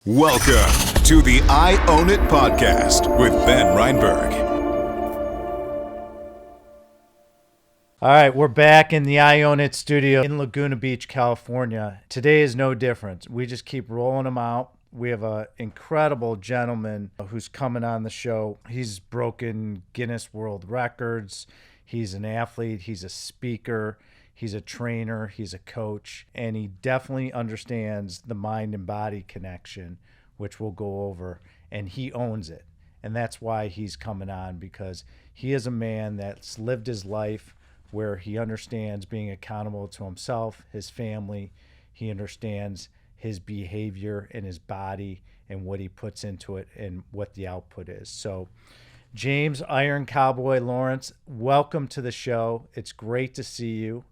Welcome to the I Own It podcast with Ben Reinberg. All right, we're back in the I Own It studio in Laguna Beach, California. Today is no different. We just keep rolling them out. We have an incredible gentleman who's coming on the show. He's broken Guinness World Records. He's an athlete. He's a speaker. He's a trainer, he's a coach, and he definitely understands the mind and body connection, which we'll go over, and he owns it. And that's why he's coming on, because he is a man that's lived his life where he understands being accountable to himself, his family. He understands his behavior and his body and what he puts into it and what the output is. So James Iron Cowboy Lawrence, welcome to the show. It's great to see you.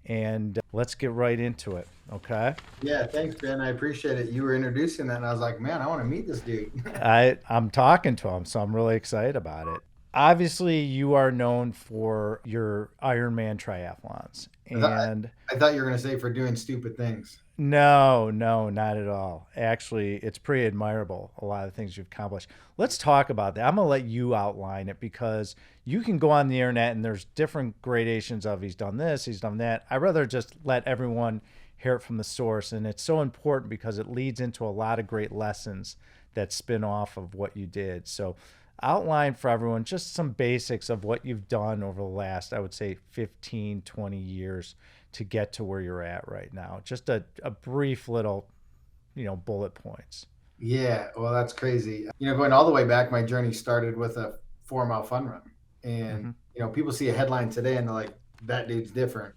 And let's get right into it, okay? Yeah, thanks, Ben. I appreciate it. You were introducing that, and I was like, man, I want to meet this dude. I'm talking to him, so I'm really excited about it. Obviously, you are known for your Ironman triathlons. And I thought you were going to say for doing stupid things. No, not at all. Actually, it's pretty admirable, a lot of things you've accomplished. Let's talk about that. I'm going to let you outline it, because you can go on the internet and there's different gradations of he's done this, he's done that. I'd rather just let everyone hear it from the source. And it's so important because it leads into a lot of great lessons that spin off of what you did. So outline for everyone just some basics of what you've done over the last, I would say, 15, 20 years to get to where you're at right now. Just a brief little, bullet points. Yeah, well, that's crazy. Going all the way back, my journey started with a 4-mile fun run. And, people see a headline today and they're like, that dude's different.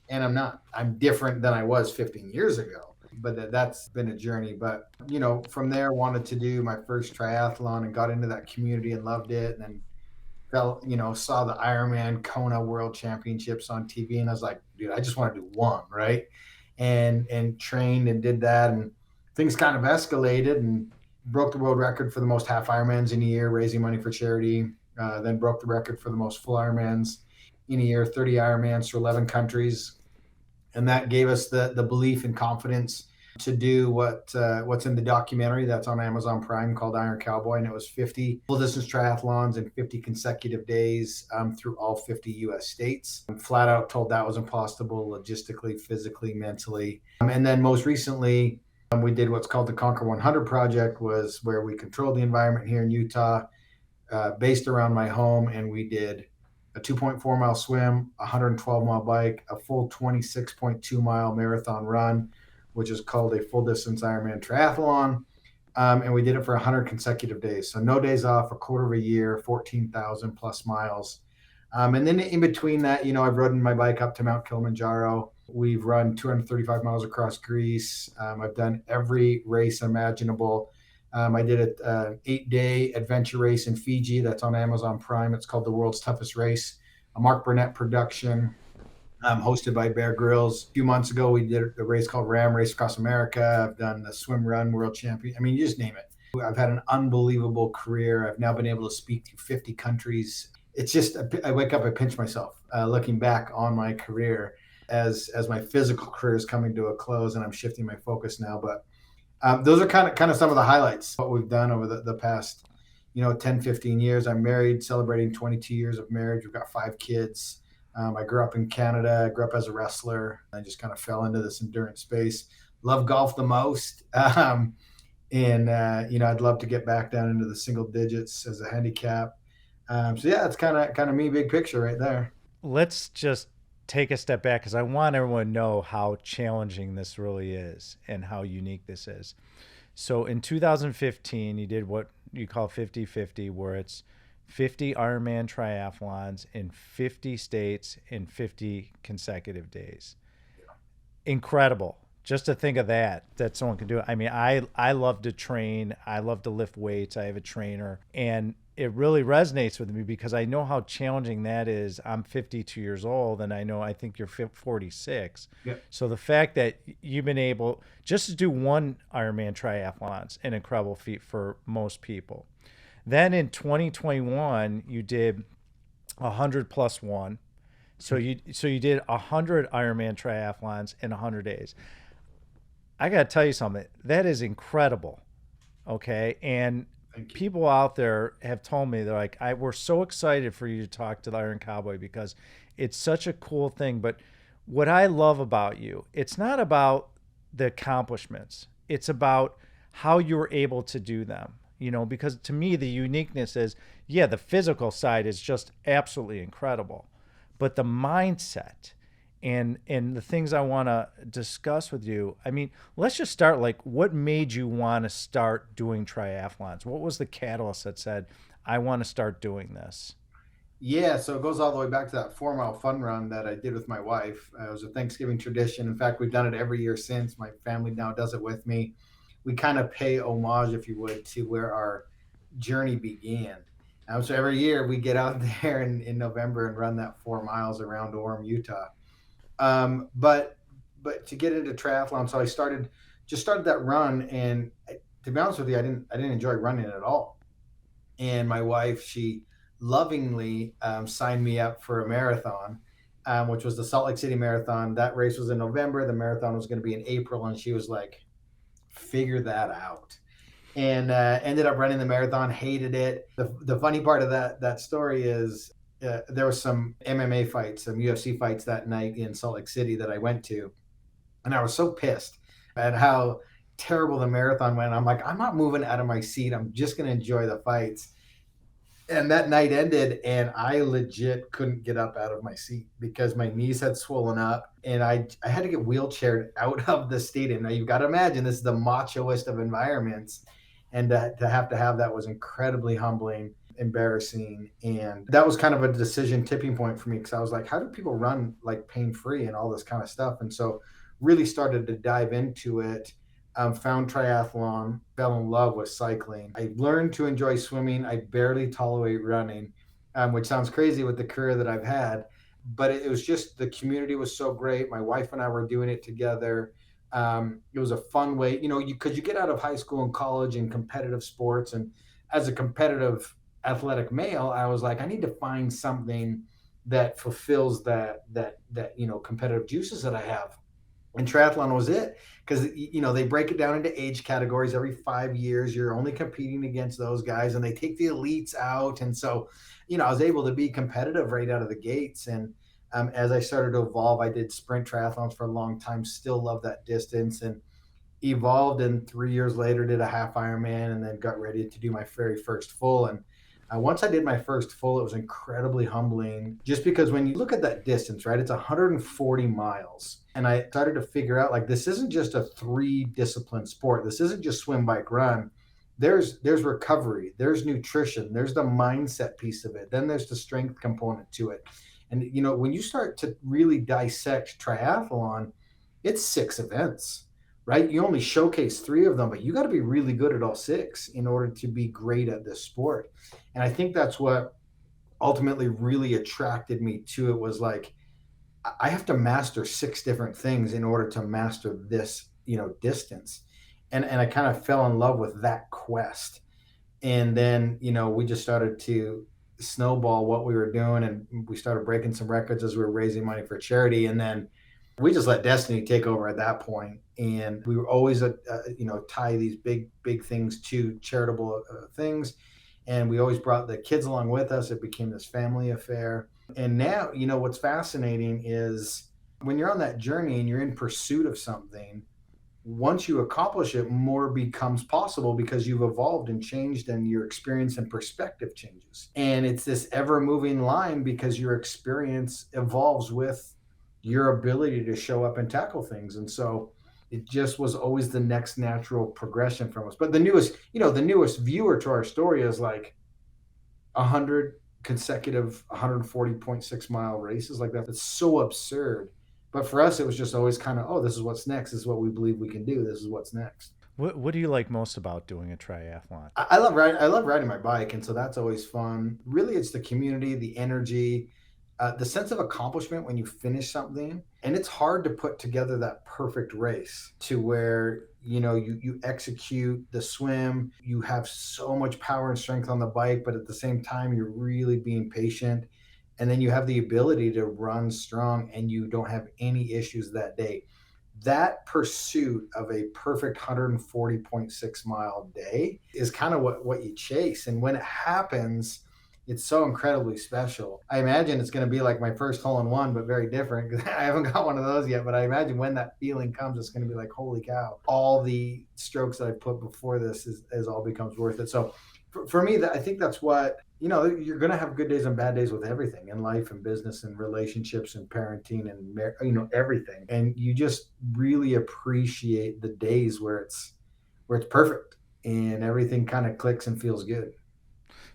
And I'm not. I'm different than I was 15 years ago. But that's been a journey. But, from there, wanted to do my first triathlon and got into that community and loved it. And then saw the Ironman Kona World Championships on TV. And I was like, dude, I just want to do one, right? And trained and did that. And things kind of escalated and broke the world record for the most half Ironmans in a year, raising money for charity. Then broke the record for the most full Ironmans in a year, 30 Ironmans to 11 countries. And that gave us the belief and confidence to do what's in the documentary that's on Amazon Prime called Iron Cowboy. And it was 50 full distance triathlons in 50 consecutive days through all 50 US states. I'm flat out told that was impossible logistically, physically, mentally. And then most recently, we did what's called the Conquer 100 project, was where we controlled the environment here in Utah, based around my home. And we did a 2.4 mile swim, a 112 mile bike, a full 26.2 mile marathon run, which is called a full distance Ironman triathlon. And we did it for 100 consecutive days. So no days off, a quarter of a year, 14,000 plus miles. And then in between that, I've ridden my bike up to Mount Kilimanjaro. We've run 235 miles across Greece. I've done every race imaginable. I did an 8-day adventure race in Fiji that's on Amazon Prime. It's called The World's Toughest Race, a Mark Burnett production, hosted by Bear Grylls. A few months ago, we did a race called Ram Race Across America. I've done the Swim Run World Champion. I mean, you just name it. I've had an unbelievable career. I've now been able to speak to 50 countries. It's just, I wake up, I pinch myself looking back on my career as my physical career is coming to a close, and I'm shifting my focus now. But those are kind of some of the highlights, what we've done over the past, 10, 15 years. I'm married, celebrating 22 years of marriage. We've got 5 kids. I grew up in Canada. I grew up as a wrestler. I just kind of fell into this endurance space. Love golf the most. I'd love to get back down into the single digits as a handicap. It's kind of me, big picture right there. Let's just take a step back, because I want everyone to know how challenging this really is and how unique this is. So in 2015, you did what you call 50-50, where it's 50 Ironman triathlons in 50 states in 50 consecutive days. Incredible. Just to think of that someone can do it. I mean, I love to train. I love to lift weights. I have a trainer, and it really resonates with me because I know how challenging that is. I'm 52 years old, and I think you're 46. Yep. So the fact that you've been able just to do one Ironman triathlon's an incredible feat for most people. Then in 2021, you did 100 plus one. So you did 100 Ironman triathlons in 100 days. I got to tell you something. That is incredible. Okay. And Thank you. people out there have told me, they're like, we're so excited for you to talk to the Iron Cowboy because it's such a cool thing. But what I love about you, it's not about the accomplishments, it's about how you were able to do them. Because to me, the uniqueness is, yeah, the physical side is just absolutely incredible, but the mindset and the things I want to discuss with you. I mean, let's just start, like, what made you want to start doing triathlons? What was the catalyst that said, I want to start doing this? Yeah, so it goes all the way back to that 4 mile fun run that I did with my wife. It was a Thanksgiving tradition. In fact, we've done it every year since. My family now does it with me. We kind of pay homage, if you would, to where our journey began. So every year we get out there in November and run that 4 miles around Orem, Utah. But to get into triathlon, so I started that run, and to be honest with you, I didn't enjoy running at all. And my wife, she lovingly signed me up for a marathon, which was the Salt Lake City Marathon. That race was in November. The marathon was going to be in April, and she was like, "Figure that out." And ended up running the marathon. Hated it. The funny part of that story is there was some MMA fights, some UFC fights that night in Salt Lake City that I went to, and I was so pissed at how terrible the marathon went. I'm like, I'm not moving out of my seat. I'm just going to enjoy the fights. And that night ended, and I legit couldn't get up out of my seat because my knees had swollen up, and I had to get wheelchaired out of the stadium. Now you've got to imagine, this is the machoist of environments, and to have that was incredibly humbling, embarrassing, and that was kind of a decision tipping point for me, because I was like, how do people run like pain free and all this kind of stuff? And so really started to dive into it. Found triathlon, fell in love with cycling. I learned to enjoy swimming. I barely tolerate running, which sounds crazy with the career that I've had. But it was just, the community was so great. My wife and I were doing it together. It was a fun way, because you get out of high school and college and competitive sports. And as a competitive athletic male, I was like, I need to find something that fulfills that competitive juices that I have. And triathlon was it, because they break it down into age categories. Every 5 years you're only competing against those guys, and they take the elites out. And so I was able to be competitive right out of the gates. And as I started to evolve, I did sprint triathlons for a long time, still love that distance, and evolved, and 3 years later did a half Ironman, and then got ready to do my very first full. And once I did my first full, it was incredibly humbling, just because when you look at that distance, right, it's 140 miles. And I started to figure out, like, this isn't just a 3 discipline sport. This isn't just swim, bike, run. There's recovery, there's nutrition, there's the mindset piece of it. Then there's the strength component to it. And, when you start to really dissect triathlon, it's 6 events, right? You only showcase 3 of them, but you got to be really good at all 6 in order to be great at this sport. And I think that's what ultimately really attracted me to it, was like, I have to master 6 different things in order to master this, distance. And I kind of fell in love with that quest. And then, we just started to snowball what we were doing, and we started breaking some records as we were raising money for charity. And then we just let destiny take over at that point. And we were always, tie these big things to charitable things. And we always brought the kids along with us. It became this family affair. And now, what's fascinating is when you're on that journey and you're in pursuit of something, once you accomplish it, more becomes possible because you've evolved and changed, and your experience and perspective changes. And it's this ever moving line, because your experience evolves with your ability to show up and tackle things. And so it just was always the next natural progression from us. But the newest viewer to our story is like 100 consecutive 140.6 mile races like that. It's so absurd. But for us, it was just always kind of, oh, this is what's next. This is what we believe we can do. This is what's next. What do you like most about doing a triathlon? I love riding. I love riding my bike, and so that's always fun. Really, it's the community, the energy, the sense of accomplishment when you finish something. And it's hard to put together that perfect race to where you execute the swim. You have so much power and strength on the bike, but at the same time, you're really being patient. And then you have the ability to run strong, and you don't have any issues that day. that pursuit of a perfect 140.6 mile day is kind of what you chase. And when it happens, it's so incredibly special. I imagine it's going to be like my first hole in one, but very different because I haven't got one of those yet. But I imagine when that feeling comes, it's going to be like, holy cow, all the strokes that I put before this is all becomes worth it. So for me, I think that's what, you're going to have good days and bad days with everything in life and business and relationships and parenting and, everything. And you just really appreciate the days where it's perfect and everything kind of clicks and feels good.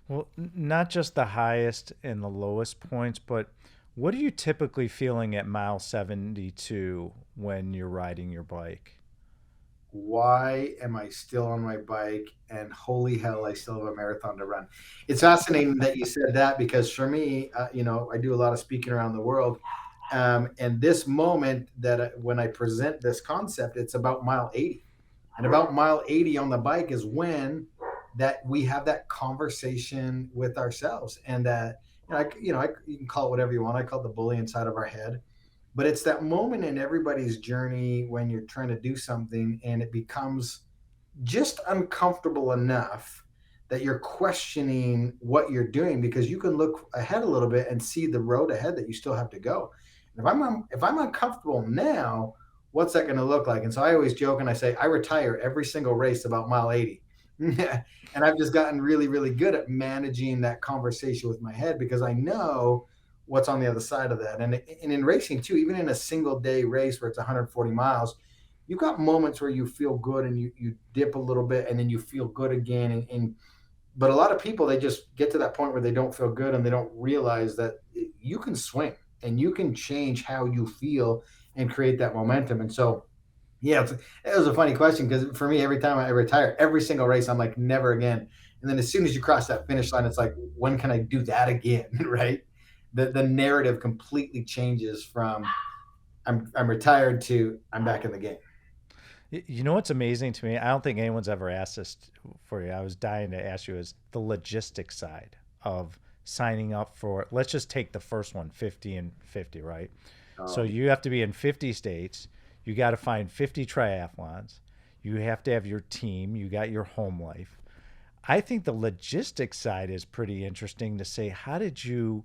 Well, not just the highest and the lowest points, but what are you typically feeling at mile 72 when you're riding your bike? Why am I still on my bike? And holy hell, I still have a marathon to run. It's fascinating that you said that because for me, I do a lot of speaking around the world. And this moment when I present this concept, it's about mile 80. And about mile 80 on the bike is when that we have that conversation with ourselves. And that, you can call it whatever you want. I call it the bully inside of our head. But it's that moment in everybody's journey when you're trying to do something and it becomes just uncomfortable enough that you're questioning what you're doing because you can look ahead a little bit and see the road ahead that you still have to go. And if I'm uncomfortable now, what's that going to look like? And so I always joke and I say I retire every single race about mile 80. And I've just gotten really, really good at managing that conversation with my head because I know what's on the other side of that. And in racing too, even in a single day race where it's 140 miles, you've got moments where you feel good and you dip a little bit and then you feel good again. But a lot of people, they just get to that point where they don't feel good and they don't realize that you can swing and you can change how you feel and create that momentum. And so, yeah, it was a funny question because for me, every time I retire, every single race, I'm like, never again. And then as soon as you cross that finish line, it's like, when can I do that again? Right? The narrative completely changes from I'm retired to I'm back in the game. You know what's amazing to me? I don't think anyone's ever asked this for you. I was dying to ask you is the logistics side of signing up for, let's just take the first one, 50 and 50, right? So you have to be in 50 states. You got to find 50 triathlons. You have to have your team. You got your home life. I think the logistics side is pretty interesting to say, how did you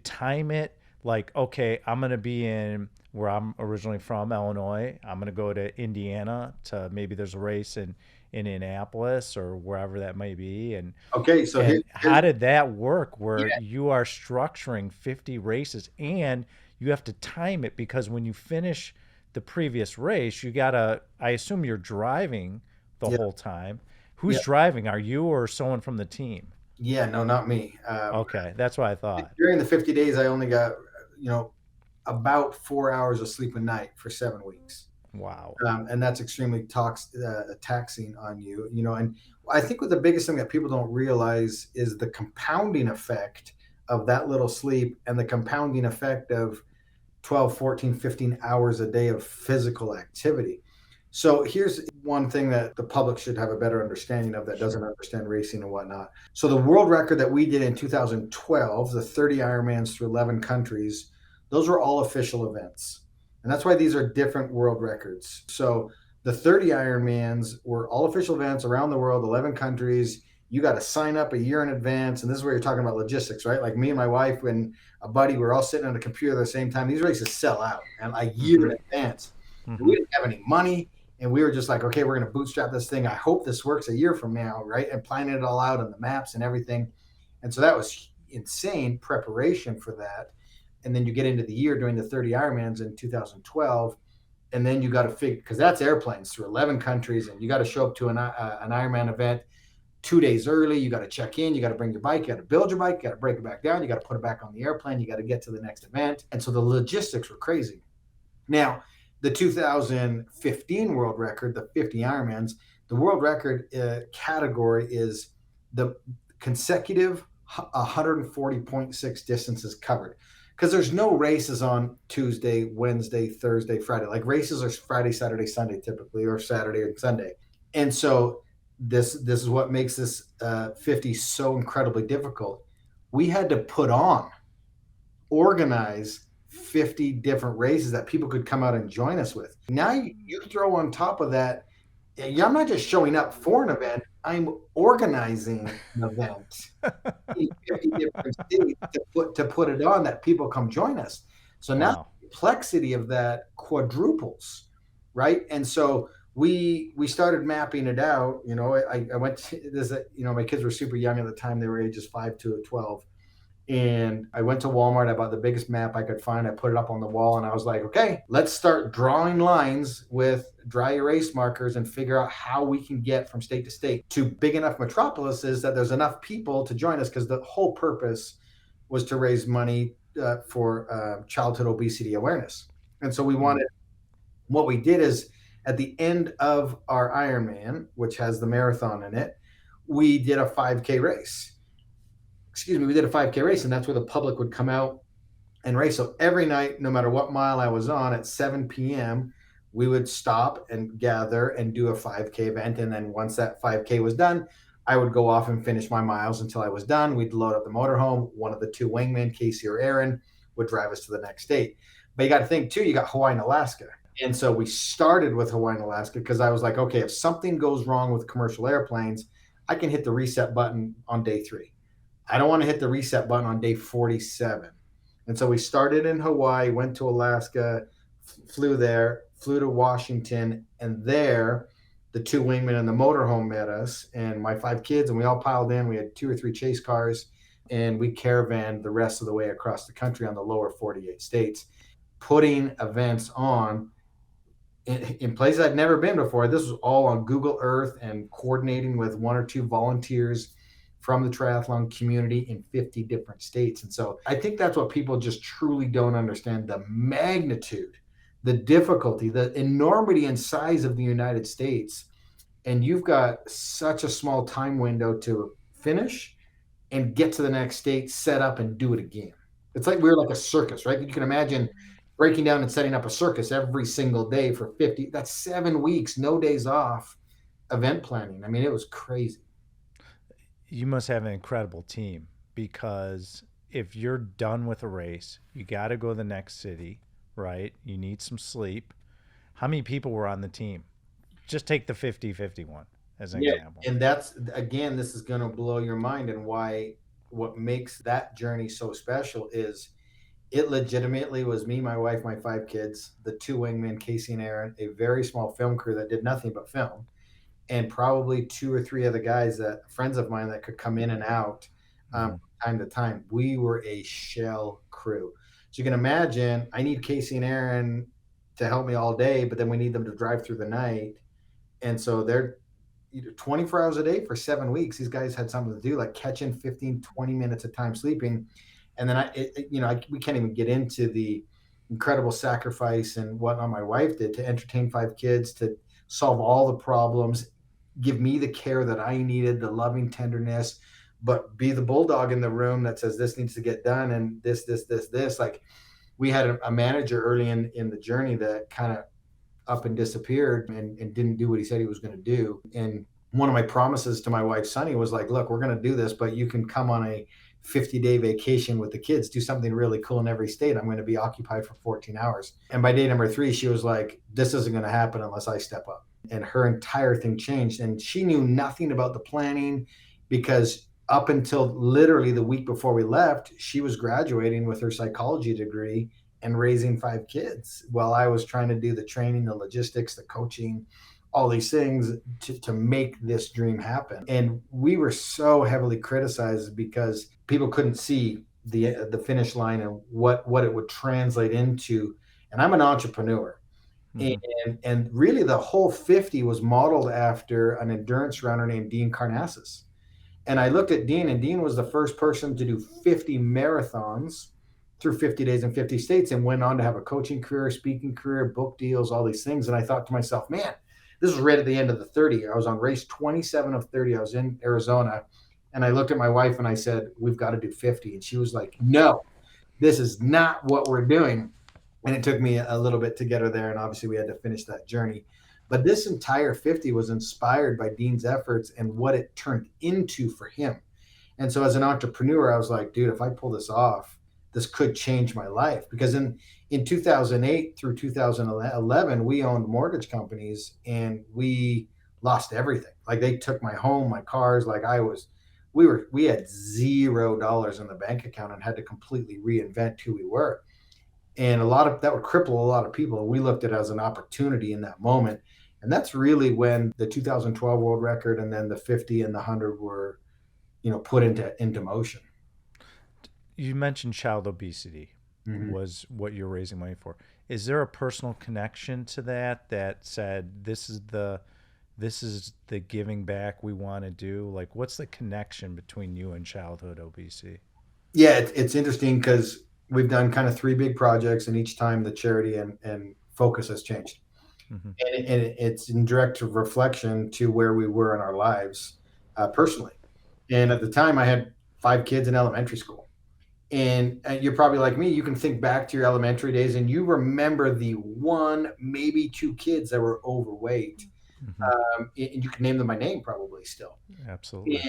time it? Like, okay, I'm going to be in where I'm originally from, Illinois. I'm going to go to Indiana to maybe there's a race in Indianapolis or wherever that may be. And okay, so how did that work where you are structuring 50 races and you have to time it because when you finish the previous race, you got to, I assume you're driving the whole time. Who's driving? Are you or someone from the team? Yeah, no, not me. Okay, that's what I thought. During the 50 days, I only got, about 4 hours of sleep a night for 7 weeks. Wow. And that's extremely taxing on you, and I think what the biggest thing that people don't realize is the compounding effect of that little sleep and the compounding effect of 12, 14, 15 hours a day of physical activity. So here's one thing that the public should have a better understanding of that doesn't understand racing and whatnot. So the world record that we did in 2012, the 30 Ironmans through 11 countries, those were all official events. And that's why these are different world records. So the 30 Ironmans were all official events around the world, 11 countries. You got to sign up a year in advance. And this is where you're talking about logistics, right? Like me and my wife and a buddy, we're all sitting on a computer at the same time. These races sell out and a year in advance. Mm-hmm. We didn't have any money. And we were just like, okay, we're going to bootstrap this thing. I hope this works a year from now, right? And planning it all out on the maps and everything. And so that was insane preparation for that. And then you get into the year doing the 30 Ironmans in 2012. And then you got to figure, because that's airplanes through 11 countries. And you got to show up to an Ironman event 2 days early. You got to check in. You got to bring your bike. You got to build your bike. You got to break it back down. You got to put it back on the airplane. You got to get to the next event. And so the logistics were crazy. Now, the 2015 world record, the 50 Ironmans, the world record category is the consecutive 140.6 distances covered. Because there's no races on Tuesday, Wednesday, Thursday, Friday. Like races are Friday, Saturday, Sunday typically, or Saturday and Sunday. And so this is what makes this 50 so incredibly difficult. We had to organize 50 different races that people could come out and join us with. Now you throw on top of that, I'm not just showing up for an event, I'm organizing an event in 50 different states to put it on that people come join us. So now the complexity of that quadruples, right? And so we started mapping it out. I went to this, my kids were super young at the time. They were ages 5 to 12. And I went to Walmart. I bought the biggest map I could find. I put it up on the wall and I was like, okay, let's start drawing lines with dry erase markers and figure out how we can get from state to state to big enough metropolises that there's enough people to join us, because the whole purpose was to raise money for childhood obesity awareness. And so what we did is at the end of our Ironman, which has the marathon in it, we did a 5K race. We did a 5K race, and that's where the public would come out and race. So every night, no matter what mile I was on, at 7 p.m., we would stop and gather and do a 5K event. And then once that 5K was done, I would go off and finish my miles until I was done. We'd load up the motorhome. One of the two wingmen, Casey or Aaron, would drive us to the next state. But you got to think, too, you got Hawaii and Alaska. And so we started with Hawaii and Alaska because I was like, okay, if something goes wrong with commercial airplanes, I can hit the reset button on day 3. I don't want to hit the reset button on day 47. And so we started in Hawaii, went to Alaska, flew to Washington, and there the two wingmen and the motorhome met us and my 5 kids, and we all piled in. We had 2 or 3 chase cars, and we caravanned the rest of the way across the country on the lower 48 states, putting events on in places I'd never been before. This was all on Google Earth and coordinating with 1 or 2 volunteers from the triathlon community in 50 different states. And so I think that's what people just truly don't understand: the magnitude, the difficulty, the enormity and size of the United States. And you've got such a small time window to finish and get to the next state, set up and do it again. It's like we're like a circus, right? You can imagine breaking down and setting up a circus every single day for 50, that's 7 weeks, no days off, event planning. I mean, it was crazy. You must have an incredible team, because if you're done with a race, you got to go to the next city, right? You need some sleep. How many people were on the team? Just take the 50-50 one as an example. And that's, again, this is going to blow your mind. And what makes that journey so special is it legitimately was me, my wife, my 5 kids, the 2 wingmen, Casey and Aaron, a very small film crew that did nothing but film, and probably 2 or 3 other guys, that friends of mine that could come in and out from time to time. We were a shell crew. So you can imagine, I need Casey and Aaron to help me all day, but then we need them to drive through the night. And so they're 24 hours a day for 7 weeks. These guys had something to do, like catching 15, 20 minutes of time sleeping. And then we can't even get into the incredible sacrifice and whatnot my wife did to entertain 5 kids, to solve all the problems, give me the care that I needed, the loving tenderness, but be the bulldog in the room that says this needs to get done and this. Like, we had a manager early in the journey that kind of up and disappeared and didn't do what he said he was going to do. And one of my promises to my wife, Sunny, was like, look, we're going to do this, but you can come on a 50-day vacation with the kids, do something really cool in every state. I'm going to be occupied for 14 hours. And by day number 3, she was like, this isn't going to happen unless I step up. And her entire thing changed. And she knew nothing about the planning, because up until literally the week before we left, she was graduating with her psychology degree and raising 5 kids while I was trying to do the training, the logistics, the coaching, all these things to make this dream happen. And we were so heavily criticized because people couldn't see the finish line and what it would translate into. And I'm an entrepreneur. And really the whole 50 was modeled after an endurance runner named Dean Karnassus. And I looked at Dean, and Dean was the first person to do 50 marathons through 50 days in 50 states, and went on to have a coaching career, speaking career, book deals, all these things. And I thought to myself, man, this was right at the end of the 30. I was on race 27 of 30. I was in Arizona, and I looked at my wife and I said, we've got to do 50. And she was like, no, this is not what we're doing. And it took me a little bit to get her there. And obviously we had to finish that journey. But this entire 50 was inspired by Dean's efforts and what it turned into for him. And so as an entrepreneur, I was like, dude, if I pull this off, this could change my life. Because in 2008 through 2011, we owned mortgage companies and we lost everything. Like they took my home, my cars. Like we had $0 in the bank account and had to completely reinvent who we were. And a lot of that would cripple a lot of people. And we looked at it as an opportunity in that moment. And that's really when the 2012 world record and then the 50 and the 100 were, put into motion. You mentioned child obesity was what you're raising money for. Is there a personal connection to that said this is the giving back we want to do? Like, what's the connection between you and childhood obesity? Yeah, it's interesting because we've done kind of 3 big projects, and each time the charity and focus has changed. And it's in direct reflection to where we were in our lives personally. And at the time, I had 5 kids in elementary school. And you're probably like me, you can think back to your elementary days and you remember the 1, maybe 2 kids that were overweight. And you can name them by name probably still. Absolutely.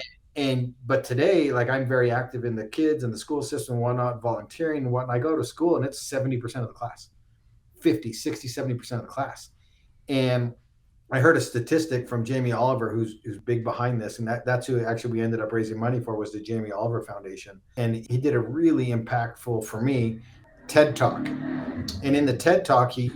But today, like I'm very active in the kids and the school system and whatnot, volunteering and whatnot. I go to school and it's 70% of the class, 50, 60, 70% of the class. And I heard a statistic from Jamie Oliver, who's big behind this. And that's who actually we ended up raising money for, was the Jamie Oliver Foundation. And he did a really impactful, for me, TED Talk. And in the TED Talk, he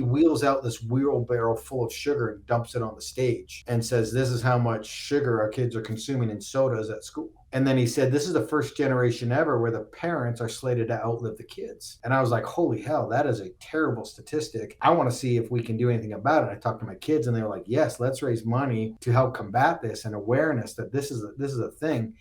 wheels out this wheelbarrow full of sugar and dumps it on the stage and says, this is how much sugar our kids are consuming in sodas at school. And then he said, this is the first generation ever where the parents are slated to outlive the kids. And I was like, holy hell, that is a terrible statistic. I want to see if we can do anything about it. I talked to my kids and they were like, yes, let's raise money to help combat this and awareness that this is a thing.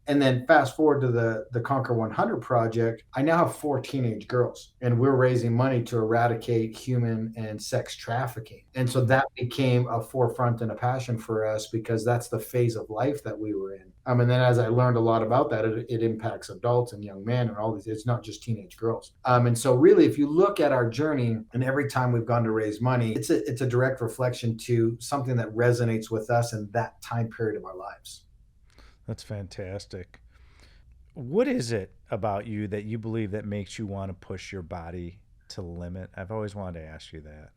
And then fast forward to the Conquer 100 project, I now have 4 teenage girls, and we're raising money to eradicate human and sex trafficking. And so that became a forefront and a passion for us because that's the phase of life that we were in. And then as I learned a lot about that, it impacts adults and young men and all these, it's not just teenage girls. And so really, if you look at our journey and every time we've gone to raise money, it's a direct reflection to something that resonates with us in that time period of our lives. That's fantastic. What is it about you that you believe that makes you want to push your body to the limit? I've always wanted to ask you that.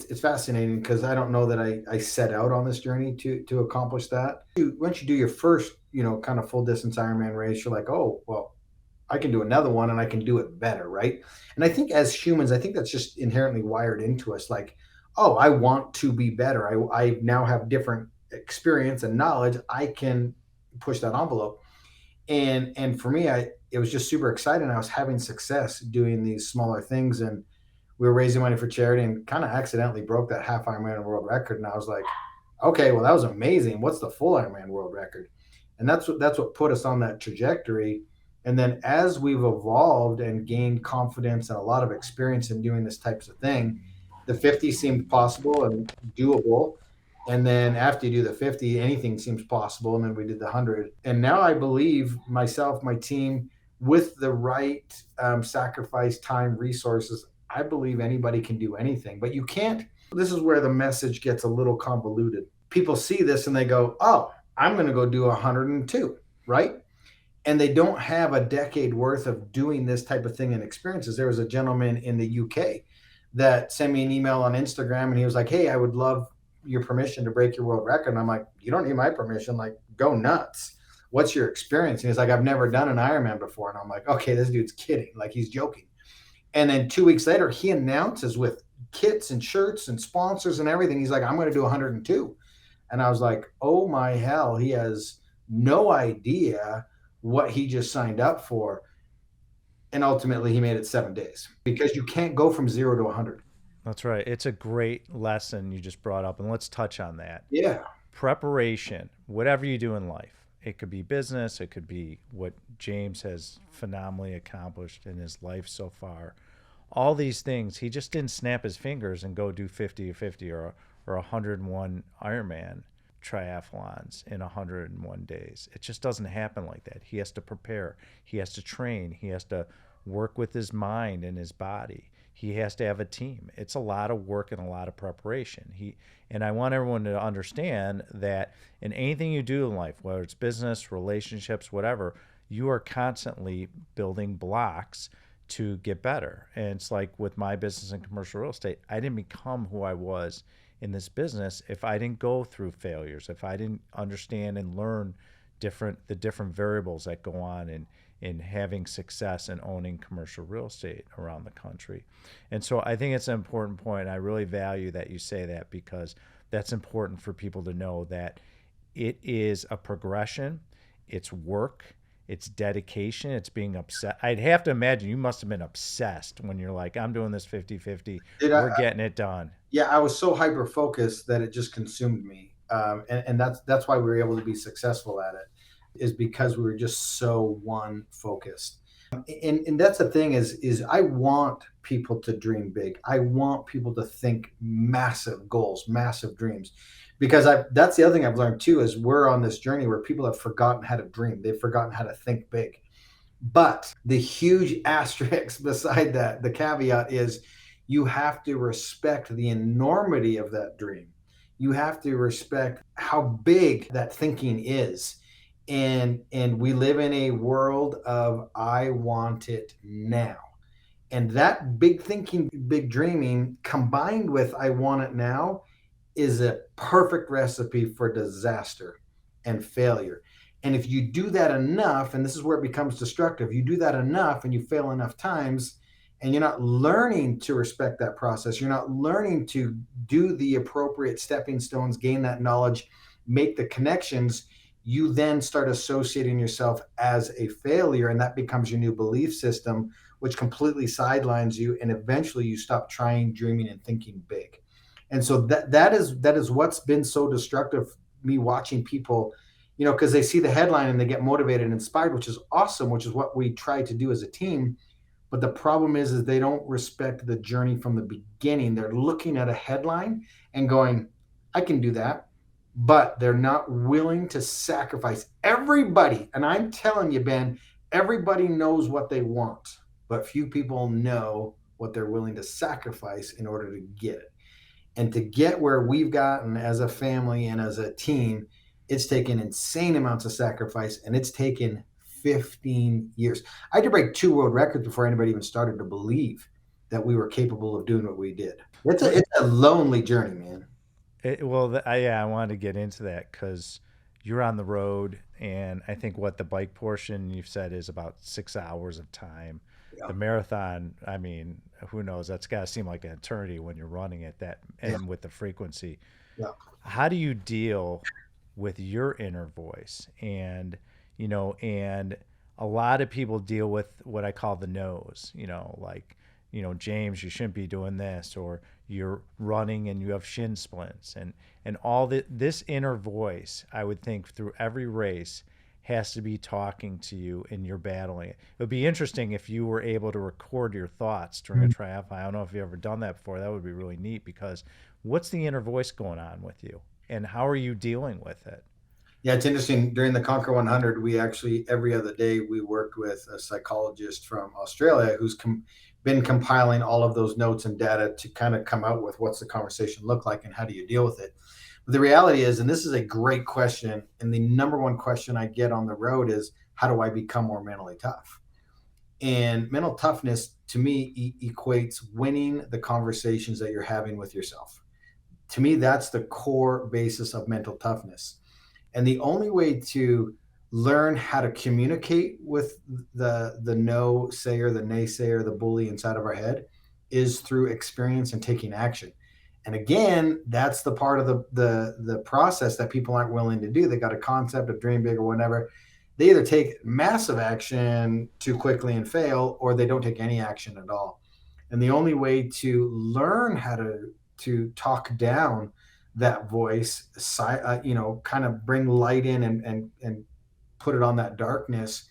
It's fascinating because I don't know that I set out on this journey to accomplish that. Once you do your first, kind of full distance Ironman race, you're like, oh, well, I can do another one and I can do it better, right? And I think as humans, I think that's just inherently wired into us. Like, oh, I want to be better. I now have different experience and knowledge. I can push that envelope. And for me, it was just super exciting. I was having success doing these smaller things, and we were raising money for charity and kind of accidentally broke that half Ironman world record. And I was like, okay, well, that was amazing. What's the full Ironman world record? And that's what put us on that trajectory. And then as we've evolved and gained confidence and a lot of experience in doing this types of thing, the 50 seemed possible and doable. And then after you do the 50, anything seems possible. And then we did the 100. And now I believe myself, my team, with the right sacrifice, time, resources, I believe anybody can do anything. But you can't. This is where the message gets a little convoluted. People see this and they go, oh, I'm going to go do 102, right? And they don't have a decade worth of doing this type of thing and experiences. There was a gentleman in the UK that sent me an email on Instagram and he was like, hey, I would love your permission to break your world record. And I'm like, you don't need my permission. Like, go nuts. What's your experience? And he's like, I've never done an Ironman before. And I'm like, okay, this dude's kidding. Like, he's joking. And then 2 weeks later, he announces with kits and shirts and sponsors and everything. He's like, I'm going to do 102. And I was like, oh my hell, he has no idea what he just signed up for. And ultimately he made it 7 days because you can't go from 0 to 100. That's right. It's a great lesson you just brought up, and let's touch on that. Yeah. Preparation, whatever you do in life. It could be business. It could be what James has phenomenally accomplished in his life so far. All these things, he just didn't snap his fingers and go do 50 or 50 or 101 Ironman triathlons in 101 days. It just doesn't happen like that. He has to prepare. He has to train. He has to work with his mind and his body. He has to have a team. It's a lot of work and a lot of preparation. And I want everyone to understand that in anything you do in life, whether it's business, relationships, whatever, you are constantly building blocks to get better. And it's like with my business in commercial real estate, I didn't become who I was in this business if I didn't go through failures, if I didn't understand and learn the different variables that go on in having success and owning commercial real estate around the country. And so I think it's an important point. I really value that you say that, because that's important for people to know that it is a progression, it's work, it's dedication, it's being upset. I'd have to imagine you must have been obsessed when you're like, I'm doing this 50-50, we're getting it done. Yeah, I was so hyper focused that it just consumed me. And that's why we were able to be successful at it, is because we were just so one focused. And that's the thing is I want people to dream big. I want people to think massive goals, massive dreams, because that's the other thing I've learned too, is we're on this journey where people have forgotten how to dream. They've forgotten how to think big. But the huge asterisk beside that, the caveat is, you have to respect the enormity of that dream. You have to respect how big that thinking is. And we live in a world of I want it now. And that big thinking, big dreaming combined with I want it now is a perfect recipe for disaster and failure. And if you do that enough, and this is where it becomes destructive, you do that enough and you fail enough times, and you're not learning to respect that process, you're not learning to do the appropriate stepping stones, gain that knowledge, make the connections, you then start associating yourself as a failure, and that becomes your new belief system, which completely sidelines you, and eventually you stop trying, dreaming, and thinking big. And so that is what's been so destructive, me watching people, because they see the headline and they get motivated and inspired, which is awesome, which is what we try to do as a team. But the problem is they don't respect the journey from the beginning. They're looking at a headline and going, I can do that. But they're not willing to sacrifice. Everybody, and I'm telling you, Ben, everybody knows what they want, but few people know what they're willing to sacrifice in order to get it. And to get where we've gotten as a family and as a team, it's taken insane amounts of sacrifice, and it's taken 15 years. I had to break 2 world records before anybody even started to believe that we were capable of doing what we did. It's a lonely journey, man. I wanted to get into that because you're on the road, and I think what the bike portion you've said is about 6 hours of time. Yeah. The marathon, I mean, who knows? That's got to seem like an eternity when you're running it, and with the frequency. Yeah. How do you deal with your inner voice? And a lot of people deal with what I call the no's, James, you shouldn't be doing this, or you're running and you have shin splints, and all this inner voice, I would think through every race has to be talking to you, and you're battling it. It would be interesting if you were able to record your thoughts during a triathlon. I don't know if you've ever done that before. That would be really neat, because what's the inner voice going on with you, and how are you dealing with it? Yeah, it's interesting. During the Conquer 100, we actually, every other day, we worked with a psychologist from Australia who's been compiling all of those notes and data to kind of come out with what's the conversation look like and how do you deal with it. But the reality is, and this is a great question, and the number one question I get on the road is, how do I become more mentally tough? And mental toughness, to me, equates winning the conversations that you're having with yourself. To me, that's the core basis of mental toughness. And the only way to learn how to communicate with the no-sayer, the naysayer, the bully inside of our head is through experience and taking action. And again, that's the part of the process that people aren't willing to do. They got a concept of dream big or whatever. They either take massive action too quickly and fail, or they don't take any action at all. And the only way to learn how to talk down that voice, kind of bring light in and put it on that darkness,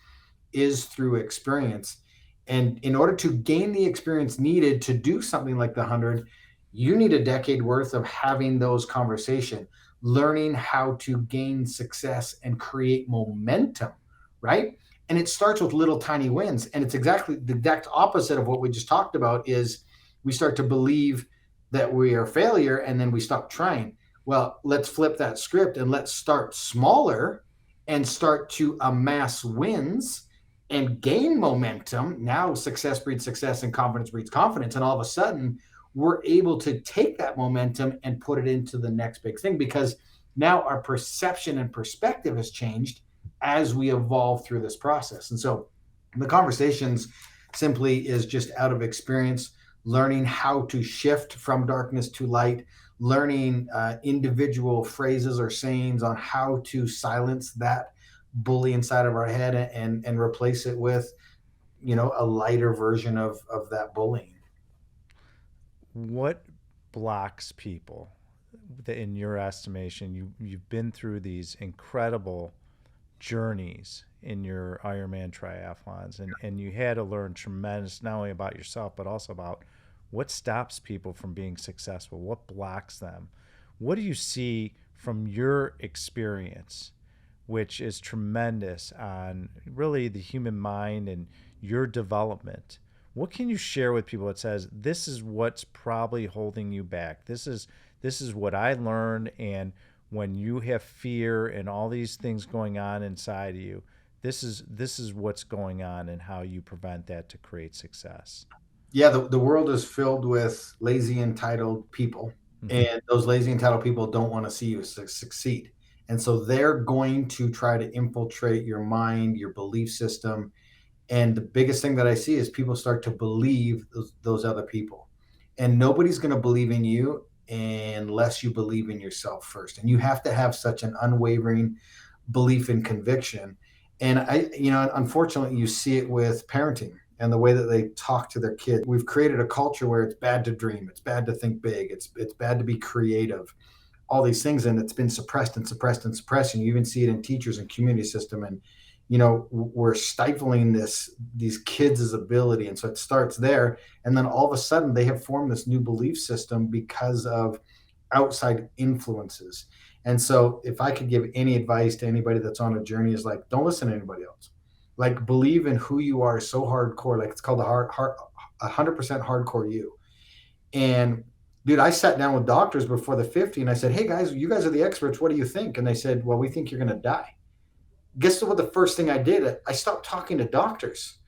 is through experience. And in order to gain the experience needed to do something like the 100, you need a decade worth of having those conversations, learning how to gain success and create momentum, right? And it starts with little tiny wins. And it's exactly the exact opposite of what we just talked about. Is we start to believe that we are a failure, and then we stop trying. Well, let's flip that script and let's start smaller and start to amass wins, and gain momentum. Now success breeds success and confidence breeds confidence. And all of a sudden, we're able to take that momentum and put it into the next big thing, because now our perception and perspective has changed as we evolve through this process. And so the conversations simply is just out of experience, learning how to shift from darkness to light, learning individual phrases or sayings on how to silence that bully inside of our head and replace it with, a lighter version of that bullying. What blocks people that, in your estimation, you've been through these incredible journeys in your Ironman triathlons, and you had to learn tremendous, not only about yourself, but also about what stops people from being successful, what blocks them. What do you see from your experience, which is tremendous on really the human mind and your development? What can you share with people that says, this is what's probably holding you back? This is what I learned, and when you have fear and all these things going on inside of you, this is what's going on, and how you prevent that to create success. Yeah, the world is filled with lazy, entitled people, and those lazy, entitled people don't want to see you succeed. And so they're going to try to infiltrate your mind, your belief system. And the biggest thing that I see is people start to believe those other people. And nobody's going to believe in you unless you believe in yourself first. And you have to have such an unwavering belief and conviction. And unfortunately, you see it with parenting and the way that they talk to their kids. We've created a culture where it's bad to dream, it's bad to think big, it's bad to be creative, all these things, and it's been suppressed and suppressed and suppressed. And you even see it in teachers and community system. And we're stifling these kids' ability. And so it starts there. And then all of a sudden they have formed this new belief system because of outside influences. And so if I could give any advice to anybody that's on a journey, is like, don't listen to anybody else. Like, believe in who you are so hardcore. Like, it's called the 100% hardcore you. And dude, I sat down with doctors before the 50 and I said, hey guys, you guys are the experts. What do you think? And they said, well, we think you're going to die. Guess what? The first thing I did, I stopped talking to doctors.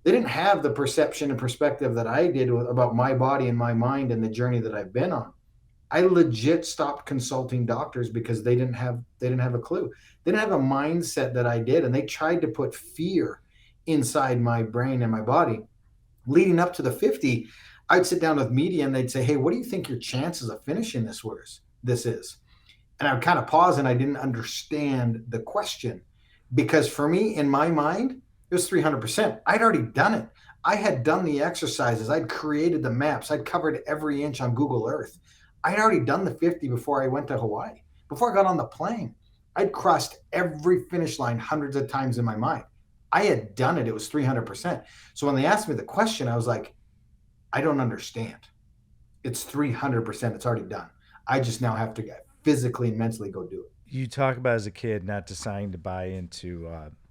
They didn't have the perception and perspective that I did about my body and my mind and the journey that I've been on. I legit stopped consulting doctors because they didn't have a clue. They didn't have a mindset that I did. And they tried to put fear inside my brain and my body. Leading up to the 50, I'd sit down with media and they'd say, hey, what do you think your chances of finishing this is? And I would kind of pause, and I didn't understand the question, because for me, in my mind, it was 300%. I'd already done it. I had done the exercises. I'd created the maps. I'd covered every inch on Google Earth. I'd already done the 50 before I went to Hawaii. Before I got on the plane, I'd crossed every finish line hundreds of times in my mind. I had done it. It was 300%. So when they asked me the question, I was like, I don't understand. It's 300%. It's already done. I just now have to physically and mentally go do it. You talk about, as a kid, not deciding to buy into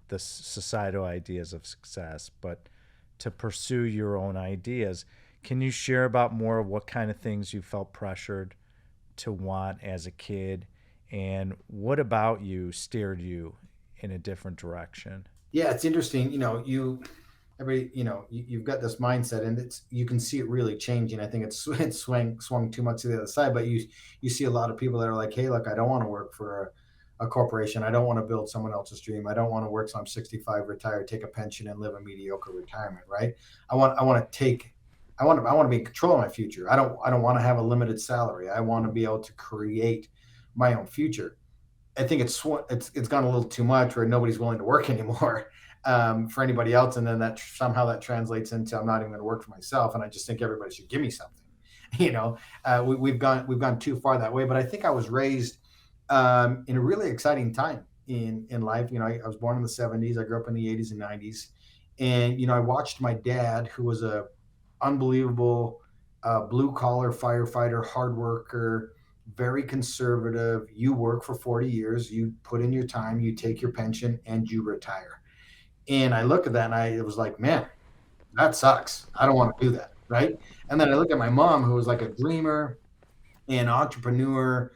the societal ideas of success, but to pursue your own ideas. Can you share about more of what kind of things you felt pressured to want as a kid, and what about you steered you in a different direction? Yeah, it's interesting. You've got this mindset, and you can see it really changing. I think it's swung too much to the other side, but you see a lot of people that are like, hey, look, I don't want to work for a corporation. I don't want to build someone else's dream. I don't want to work till I'm 65, retire, take a pension, and live a mediocre retirement. Right? I want to be in control of my future. I don't want to have a limited salary. I want to be able to create my own future. I think it's gone a little too much, where nobody's willing to work anymore for anybody else, and then that somehow translates into, I'm not even going to work for myself, and I just think everybody should give me something. We've gone too far that way. But I think I was raised in a really exciting time in life. I was born in the 70s. I grew up in the 80s and 90s, and I watched my dad, who was a unbelievable blue collar firefighter, hard worker, very conservative. You work for 40 years, you put in your time, you take your pension, and you retire. And I look at that and it was like, man, that sucks. I don't want to do that. Right. And then I look at my mom, who was like a dreamer and entrepreneur,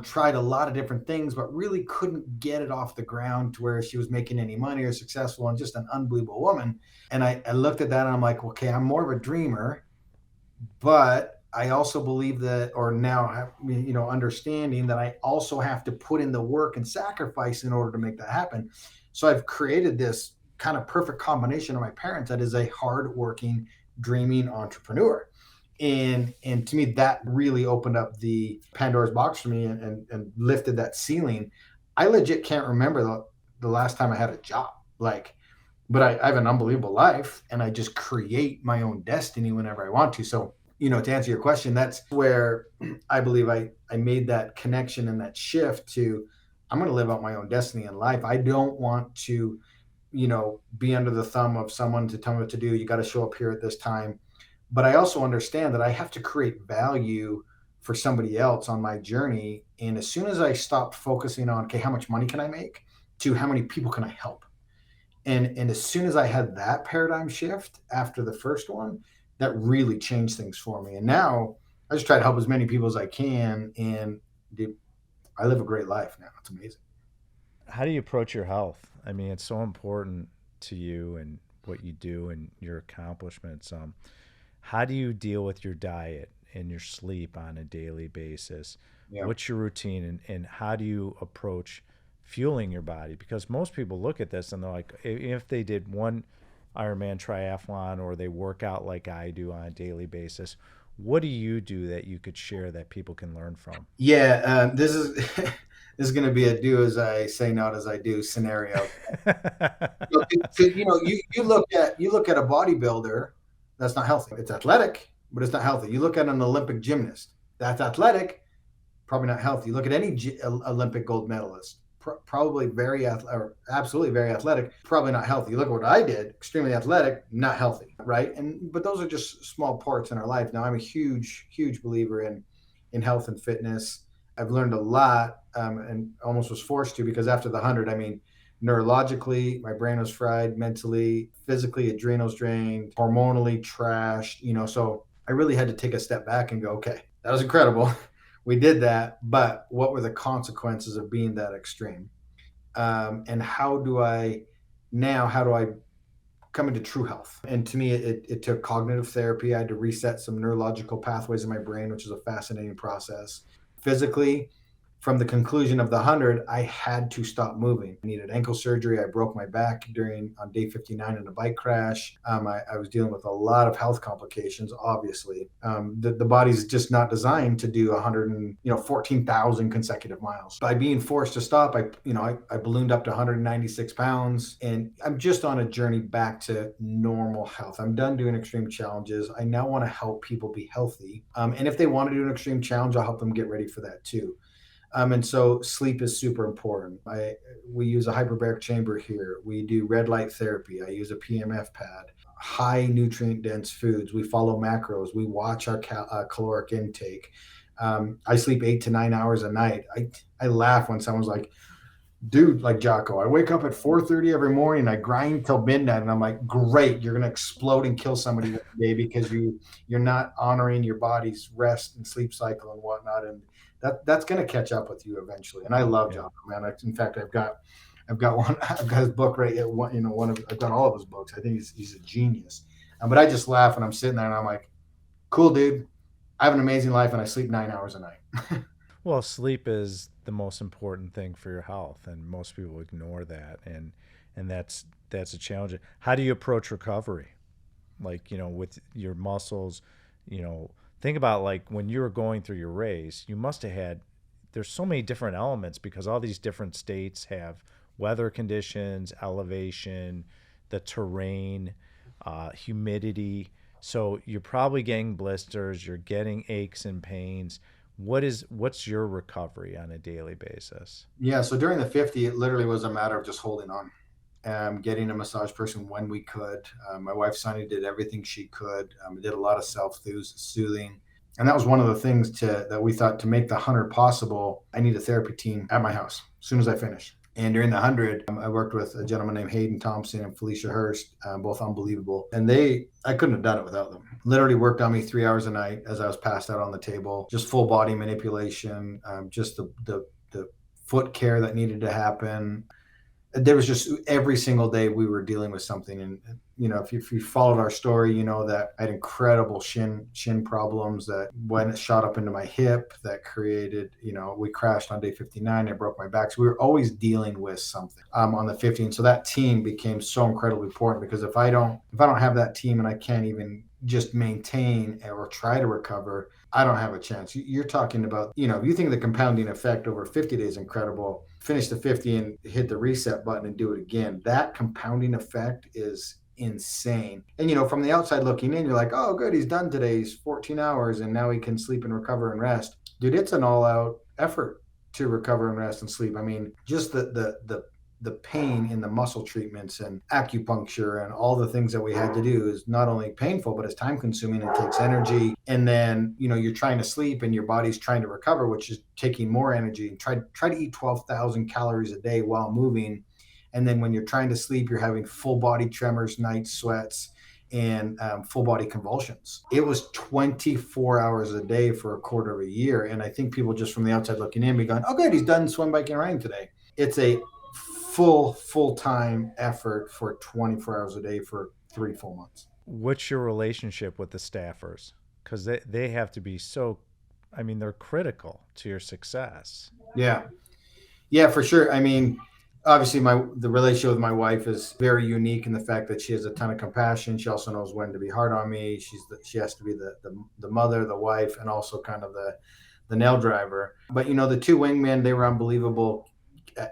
tried a lot of different things, but really couldn't get it off the ground to where she was making any money or successful, and just an unbelievable woman. And I looked at that and I'm like, okay, I'm more of a dreamer, but I also believe that, or now have, understanding that I also have to put in the work and sacrifice in order to make that happen. So I've created this kind of perfect combination of my parents that is a hardworking, dreaming entrepreneur. And to me, that really opened up the Pandora's box for me and lifted that ceiling. I legit can't remember the last time I had a job. But I have an unbelievable life, and I just create my own destiny whenever I want to. So, to answer your question, that's where I believe I made that connection and that shift to, I'm going to live out my own destiny in life. I don't want to, be under the thumb of someone to tell me what to do. You got to show up here at this time. But I also understand that I have to create value for somebody else on my journey. And as soon as I stopped focusing on, okay, how much money can I make, to how many people can I help? And as soon as I had that paradigm shift after the first one, that really changed things for me. And now I just try to help as many people as I can. And dude, I live a great life now. It's amazing. How do you approach your health? I mean, it's so important to you and what you do and your accomplishments. How do you deal with your diet and your sleep on a daily basis? Yeah. What's your routine, and how do you approach fueling your body? Because most people look at this and they're like, if they did one Ironman triathlon or they work out like I do on a daily basis, what do you do that you could share that people can learn from? Yeah, this is this is going to be a do as I say, not as I do scenario. You look at a bodybuilder that's not healthy. It's athletic, but it's not healthy. You look at an Olympic gymnast that's athletic, probably not healthy. You look at any Olympic gold medalist, probably absolutely very athletic, probably not healthy. You look at what I did, extremely athletic, not healthy, right? But those are just small parts in our life. Now, I'm a huge believer in health and fitness. I've learned a lot, and almost was forced to, because after the 100, I mean, neurologically, my brain was fried, mentally, physically, adrenals drained, hormonally trashed, so I really had to take a step back and go, okay, that was incredible. We did that, but what were the consequences of being that extreme? And how do I come into true health? And to me, it took cognitive therapy. I had to reset some neurological pathways in my brain, which is a fascinating process. Physically, from the conclusion of the 100, I had to stop moving. I needed ankle surgery. I broke my back on day 59 in a bike crash. I was dealing with a lot of health complications, obviously. The body's just not designed to do 14,000 consecutive miles. By being forced to stop, I ballooned up to 196 pounds, and I'm just on a journey back to normal health. I'm done doing extreme challenges. I now want to help people be healthy. And if they want to do an extreme challenge, I'll help them get ready for that too. And so sleep is super important. We use a hyperbaric chamber here. We do red light therapy. I use a PMF pad. High nutrient dense foods. We follow macros. We watch our caloric intake. I sleep 8 to 9 hours a night. I laugh when someone's like, dude, like Jocko, I wake up at 4:30 every morning. I grind till midnight, and I'm like, great, you're gonna explode and kill somebody one day because you're not honoring your body's rest and sleep cycle and whatnot, and that's gonna catch up with you eventually. And I love Jocko, man. In fact, I've got his book right here. I've got all of his books. I think he's a genius. But I just laugh when I'm sitting there and I'm like, cool, dude. I have an amazing life and I sleep 9 hours a night. Well, sleep is the most important thing for your health, and most people ignore that, and that's a challenge. How do you approach recovery? Like, with your muscles, think about, like, when you were going through your race, you must have had, there's so many different elements because all these different states have weather conditions, elevation, the terrain, humidity. So you're probably getting blisters, you're getting aches and pains. What's your recovery on a daily basis? Yeah, so during the 50, it literally was a matter of just holding on, getting a massage person when we could. My wife Sunny did everything she could. Did a lot of self-soothing, and that was one of the things that we thought, to make the 100 possible, I need a therapy team at my house as soon as I finish. And during the 100, I worked with a gentleman named Hayden Thompson and Felicia Hurst, both unbelievable. And I couldn't have done it without them. Literally worked on me 3 hours a night as I was passed out on the table, just full body manipulation, just the foot care that needed to happen. There was just every single day we were dealing with something. And, if you followed our story, you know that I had incredible shin problems that when it shot up into my hip that created, we crashed on day 59. I broke my back. So we were always dealing with something on the 15. So that team became so incredibly important, because if I don't have that team and I can't even just maintain or try to recover, I don't have a chance. You're talking about, if you think the compounding effect over 50 days is incredible, finish the 50 and hit the reset button and do it again. That compounding effect is insane. And, from the outside looking in, you're like, oh, good, he's done today. He's 14 hours and now he can sleep and recover and rest. Dude, it's an all out effort to recover and rest and sleep. I mean, just the pain in the muscle treatments and acupuncture and all the things that we had to do is not only painful, but it's time consuming and takes energy. And then, you're trying to sleep and your body's trying to recover, which is taking more energy. And try to eat 12,000 calories a day while moving. And then when you're trying to sleep, you're having full body tremors, night sweats, and full body convulsions. It was 24 hours a day for a quarter of a year. And I think people just from the outside looking in be going, oh, good, he's done swim, bike, and riding today. It's a full-time effort for 24 hours a day for 3 full months. What's your relationship with the staffers? Because they have to be so, they're critical to your success. Yeah, for sure. Obviously the relationship with my wife is very unique in the fact that she has a ton of compassion. She also knows when to be hard on me. She has to be the mother, the wife, and also kind of the nail driver. But the 2 wingmen, they were unbelievable.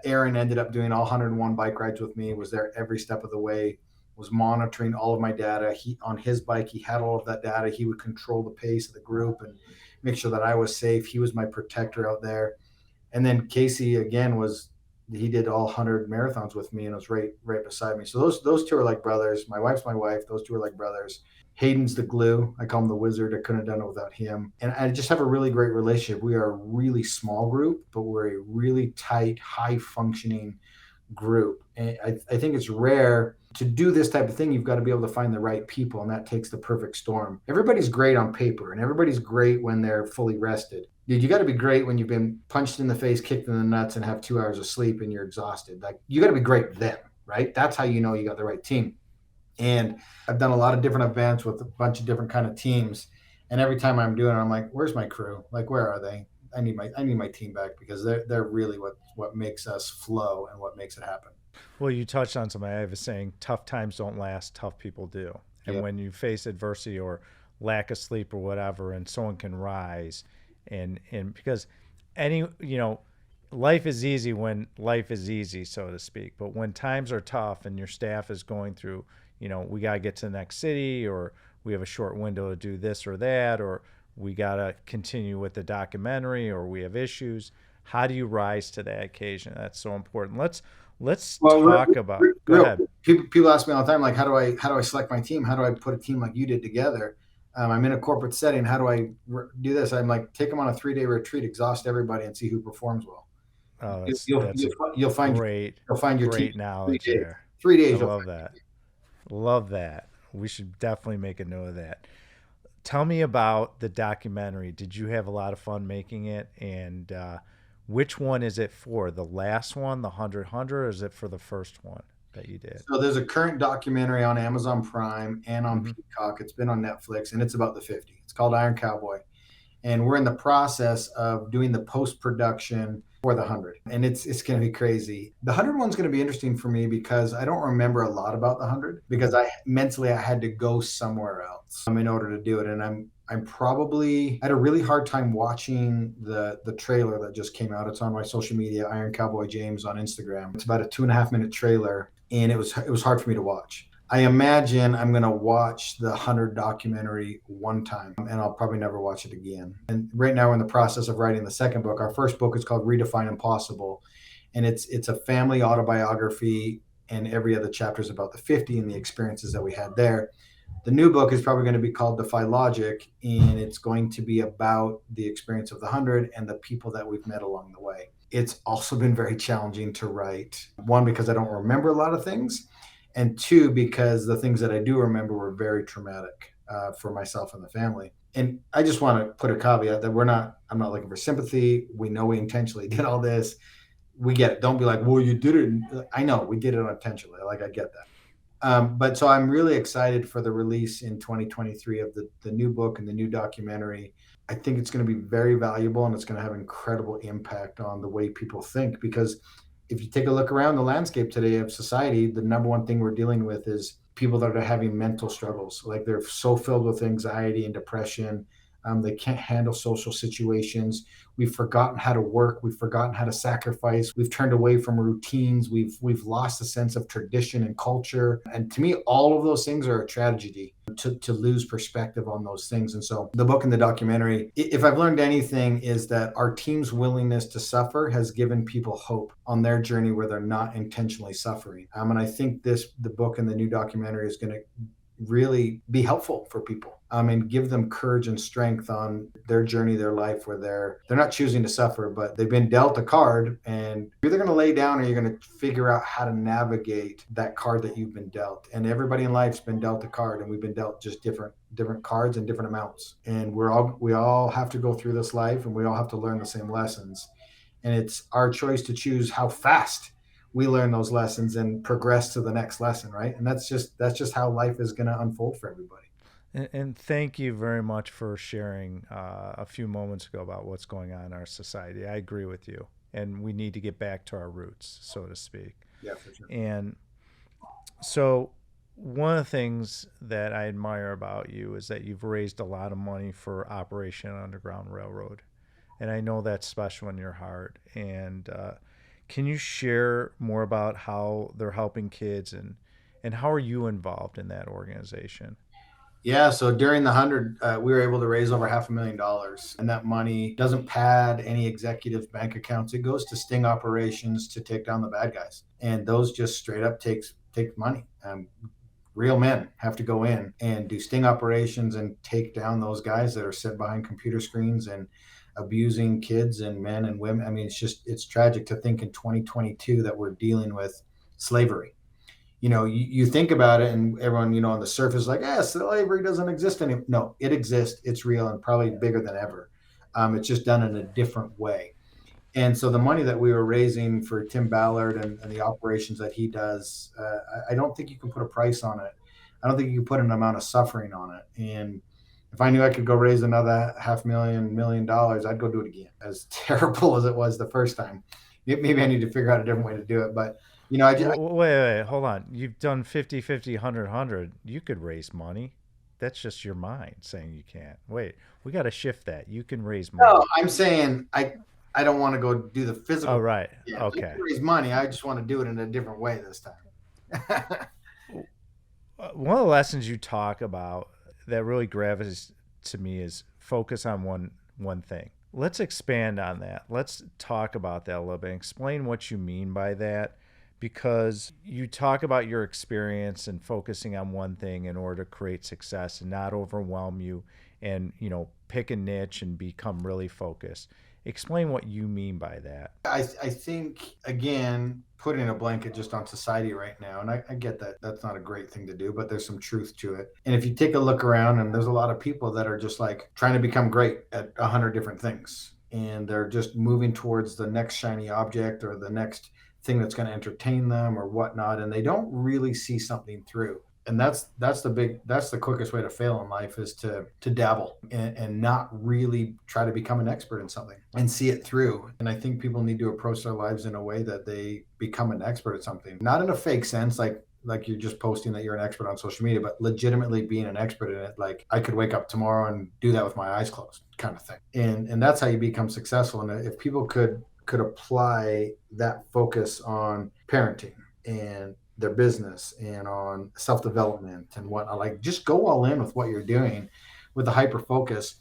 Aaron ended up doing all 101 bike rides with me, was there every step of the way, was monitoring all of my data. On his bike, he had all of that data. He would control the pace of the group and make sure that I was safe. He was my protector out there. And then Casey, again, he did all 100 marathons with me and was right beside me. So those 2 are like brothers. My wife's my wife. Those 2 are like brothers. Hayden's the glue. I call him the wizard. I couldn't have done it without him. And I just have a really great relationship. We are a really small group, but we're a really tight, high functioning group. And I think it's rare to do this type of thing. You've got to be able to find the right people, and that takes the perfect storm. Everybody's great on paper and everybody's great when they're fully rested. Dude, you got to be great when you've been punched in the face, kicked in the nuts, and have 2 hours of sleep and you're exhausted. Like, you got to be great then, right? That's how you know you got the right team. And I've done a lot of different events with a bunch of different kind of teams. And every time I'm doing it, I'm like, where's my crew? Like, where are they? I need my team back, because they're really what makes us flow and what makes it happen. Well, you touched on something. I have a saying, tough times don't last, tough people do. And when you face adversity or lack of sleep or whatever, and someone can rise and because life is easy when life is easy, so to speak. But when times are tough and your staff is going through, we got to get to the next city, or we have a short window to do this or that, or we got to continue with the documentary, or we have issues. How do you rise to that occasion? That's so important. Let's talk about. Go ahead. People ask me all the time, like, how do I select my team? How do I put a team like you did together? I'm in a corporate setting. How do I do this? I'm like, take them on a 3-day retreat, exhaust everybody, and see who performs well. Oh, you'll find your great team. knowledge there. 3 days. I love that. Love that. We should definitely make a note of that. Tell me about the documentary. Did you have a lot of fun making it? And which one is it for? The last one, the 100, or is it for the first one that you did? So there's a current documentary on Amazon Prime and on Peacock. It's been on Netflix, and it's about the 50. It's called Iron Cowboy. And we're in the process of doing the post-production for the 100. And it's going to be crazy. The 100 one's going to be interesting for me because I don't remember a lot about the 100, because I had to go somewhere else in order to do it. And I'm probably had a really hard time watching the trailer that just came out. It's on my social media, Iron Cowboy James on Instagram. It's about a 2.5-minute trailer, and it was hard for me to watch. I imagine I'm going to watch the 100 documentary one time, and I'll probably never watch it again. And right now we're in the process of writing the second book. Our first book is called Redefining Impossible, and it's a family autobiography, and every other chapter is about the 50 and the experiences that we had there. The new book is probably going to be called Defy Logic, and it's going to be about the experience of the 100 and the people that we've met along the way. It's also been very challenging to write. One, because I don't remember a lot of things, and two, because the things that I do remember were very traumatic for myself and the family. And I just want to put a caveat that I'm not looking for sympathy. We know we intentionally did all this. We get it. Don't be like, well, you did it. I know we did it unintentionally. Like, I get that. But so I'm really excited for the release in 2023 of the new book and the new documentary. I think it's going to be very valuable, and it's going to have incredible impact on the way people think. Because if you take a look around the landscape today of society, the number one thing we're dealing with is people that are having mental struggles. Like, they're so filled with anxiety and depression. They can't handle social situations. We've forgotten how to work. We've forgotten how to sacrifice. We've turned away from routines. We've lost a sense of tradition and culture. And to me, all of those things are a tragedy, to lose perspective on those things. And so the book and the documentary, if I've learned anything, is that our team's willingness to suffer has given people hope on their journey where they're not intentionally suffering. And I think the book and the new documentary is going to really be helpful for people, and give them courage and strength on their journey, their life, where they're not choosing to suffer, but they've been dealt a card, and you're either going to lay down or you're going to figure out how to navigate that card that you've been dealt. And everybody in life's been dealt a card, and we've been dealt just different cards and different amounts. And we all have to go through this life, and we all have to learn the same lessons. And it's our choice to choose how fast we learn those lessons and progress to the next lesson, right? And that's just how life is going to unfold for everybody. And thank you very much for sharing a few moments ago about what's going on in our society. I agree with you, and we need to get back to our roots, so to speak. Yeah, for sure. And so, one of the things that I admire about you is that you've raised a lot of money for Operation Underground Railroad, and I know that's special in your heart. And can you share more about how they're helping kids, and how are you involved in that organization? Yeah, so during the 100, we were able to raise over $500,000, and that money doesn't pad any executive bank accounts. It goes to sting operations to take down the bad guys, and those just straight up take money. Real men have to go in and do sting operations and take down those guys that are sitting behind computer screens and abusing kids and men and women. I mean, it's tragic to think in 2022 that we're dealing with slavery. You think about it, and everyone, on the surface is like, slavery doesn't exist anymore. No, it exists. It's real, and probably bigger than ever. It's just done in a different way. And so the money that we were raising for Tim Ballard and the operations that he does, I don't think you can put a price on it. I don't think you can put an amount of suffering on it. And if I knew I could go raise another $500,000 I'd go do it again. As terrible as it was the first time, maybe I need to figure out a different way to do it. But Wait, hold on. You've done 50, 50, 100, 100. You could raise money. That's just your mind saying you can't. Wait, we got to shift that. You can raise money. No, I'm saying I don't want to go do the physical. Oh, right. Yeah, okay. I can raise money. I just want to do it in a different way this time. One of the lessons you talk about that really gravitates to me is focus on one thing. Let's expand on that. Let's talk about that a little bit. Explain what you mean by that, because you talk about your experience and focusing on one thing in order to create success and not overwhelm you, and pick a niche and become really focused. Explain what you mean by that. I think, again, putting a blanket just on society right now, and I get that that's not a great thing to do, but there's some truth to it. And if you take a look around, and there's a lot of people that are just like trying to become great at 100 different things, and they're just moving towards the next shiny object or the next thing that's going to entertain them or whatnot, and they don't really see something through. And that's the quickest way to fail in life, is to dabble and not really try to become an expert in something and see it through. And I think people need to approach their lives in a way that they become an expert at something, not in a fake sense, like you're just posting that you're an expert on social media, but legitimately being an expert in it. Like, I could wake up tomorrow and do that with my eyes closed, kind of thing. And that's how you become successful. And if people could apply that focus on parenting and their business and on self-development and whatnot, like, just go all in with what you're doing with a hyper focus.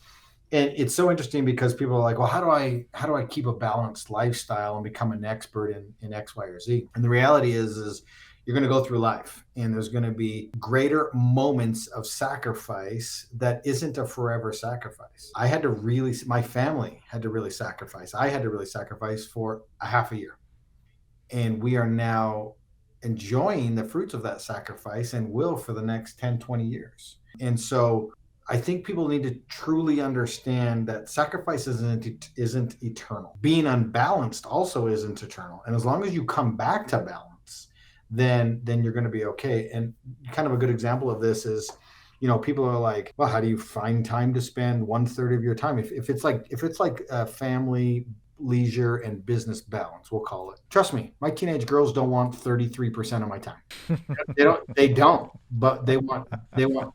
And it's so interesting because people are like, well, how do I keep a balanced lifestyle and become an expert in X, Y, or Z? And the reality is you're going to go through life, and there's going to be greater moments of sacrifice that isn't a forever sacrifice. My family had to really sacrifice. I had to really sacrifice for a half a year. And we are now enjoying the fruits of that sacrifice and will for the next 10, 20 years. And so I think people need to truly understand that sacrifice isn't eternal. Being unbalanced also isn't eternal. And as long as you come back to balance, then you're going to be okay. And kind of a good example of this is, people are like, well, how do you find time to spend 1/3 of your time? If it's like a family, leisure, and business balance, we'll call it. Trust me, my teenage girls don't want 33% of my time. They don't, but they want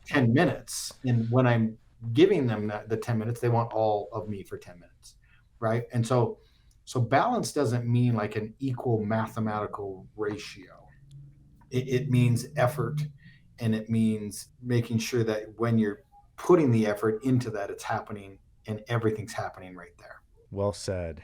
10 minutes. And when I'm giving them the 10 minutes, they want all of me for 10 minutes. Right. And so balance doesn't mean like an equal mathematical ratio. It means effort, and it means making sure that when you're putting the effort into that, it's happening and everything's happening right there. Well said.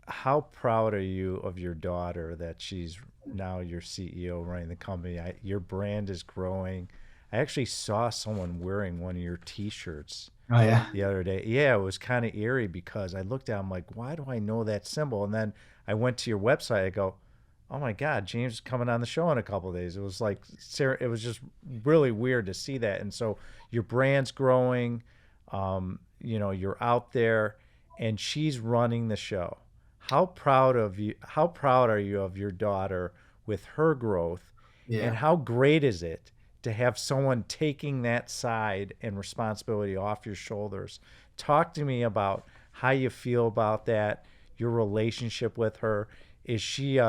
How proud are you of your daughter that she's now your CEO running the company? Your brand is growing. I actually saw someone wearing one of your T-shirts Oh yeah. the other day. Yeah, it was kind of eerie because I looked at it, I'm like, why do I know that symbol? And then I went to your website. I go, oh my God, James is coming on the show in a couple of days. It was like, it was just really weird to see that. And so your brand's growing, you're out there, and she's running the show. How proud are you of your daughter with her growth? Yeah. And how great is it to have someone taking that side and responsibility off your shoulders? Talk to me about how you feel about that, your relationship with her. Is she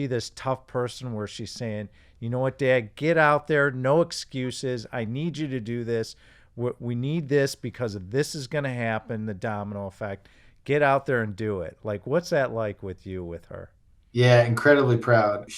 this tough person where she's saying, you know what, Dad, get out there, no excuses. I need you to do this. We need this because this is going to happen, the domino effect. Get out there and do it. Like, what's that like with her? Yeah, incredibly proud.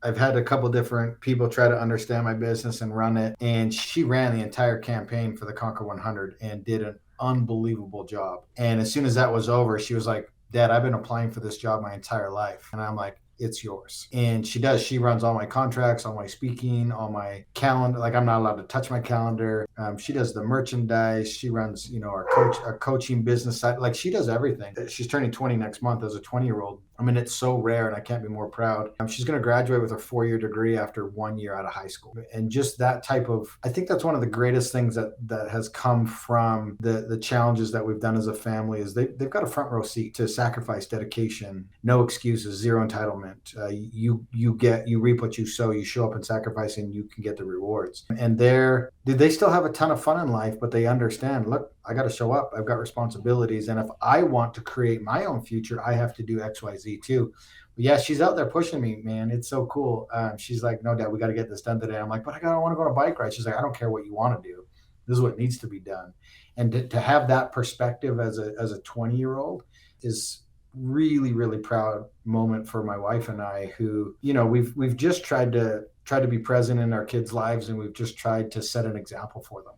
I've had a couple different people try to understand my business and run it, and she ran the entire campaign for the Conquer 100 and did an unbelievable job. And as soon as that was over, she was like, Dad, I've been applying for this job my entire life. And I'm like, it's yours. And she does. She runs all my contracts, all my speaking, all my calendar. Like, I'm not allowed to touch my calendar. She does the merchandise. She runs, our coaching business side. Like, she does everything. She's turning 20 next month as a 20-year-old. I mean, it's so rare, and I can't be more proud. She's going to graduate with a 4-year degree after 1 year out of high school. And just that type of, I think that's one of the greatest things that has come from the challenges that we've done as a family is they've got a front row seat to sacrifice, dedication, no excuses, zero entitlement. You reap what you sow. You show up and sacrifice, and you can get the rewards. And they still have a ton of fun in life, but they understand, look, I got to show up. I've got responsibilities. And if I want to create my own future, I have to do X, Y, Z too. But yeah, she's out there pushing me, man. It's so cool. She's like, no, Dad, we got to get this done today. I'm like, but I want to go on a bike ride. She's like, I don't care what you want to do. This is what needs to be done. And to have that perspective as a 20-year-old is really, really proud moment for my wife and I, who, we've just tried to be present in our kids' lives, and we've just tried to set an example for them.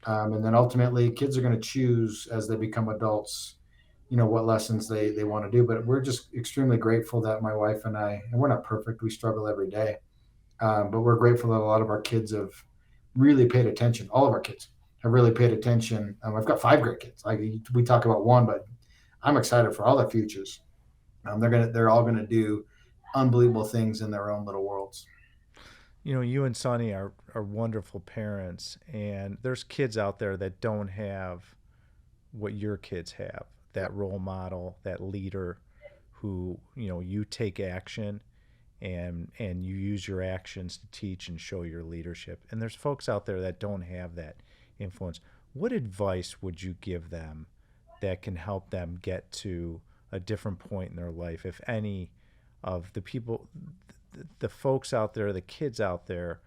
And then ultimately kids are going to choose as they become adults, what lessons they want to do. But we're just extremely grateful that my wife and I, and we're not perfect, we struggle every day. But we're grateful that a lot of our kids have really paid attention. All of our kids have really paid attention. I've got 5 great kids. Like, we talk about one, but I'm excited for all their futures. They're all going to do unbelievable things in their own little worlds. You and Sonny are wonderful parents, and there's kids out there that don't have what your kids have, that role model, that leader who, you take action and you use your actions to teach and show your leadership. And there's folks out there that don't have that influence. What advice would you give them that can help them get to a different point in their life, if any, of the people, the folks out there, the kids out there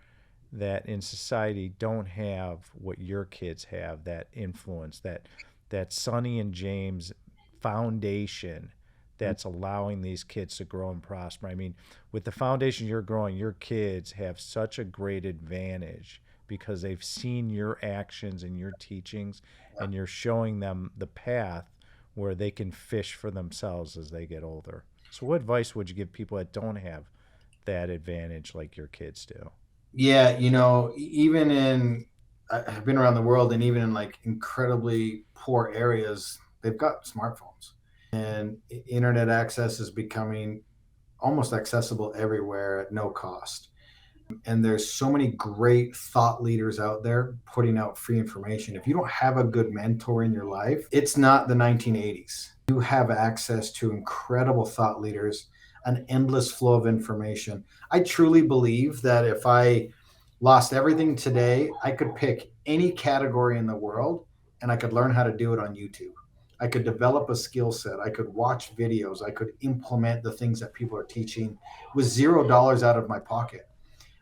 that in society don't have what your kids have, that influence, that Sonny and James foundation that's allowing these kids to grow and prosper? I mean, with the foundation you're growing, your kids have such a great advantage because they've seen your actions and your teachings, and you're showing them the path where they can fish for themselves as they get older. So what advice would you give people that don't have that advantage like your kids do? Yeah, I've been around the world, and even in like incredibly poor areas, they've got smartphones, and internet access is becoming almost accessible everywhere at no cost. And there's so many great thought leaders out there putting out free information. If you don't have a good mentor in your life, it's not the 1980s. You have access to incredible thought leaders, an endless flow of information. I truly believe that if I lost everything today, I could pick any category in the world and I could learn how to do it on YouTube. I could develop a skill set. I could watch videos. I could implement the things that people are teaching with $0 out of my pocket.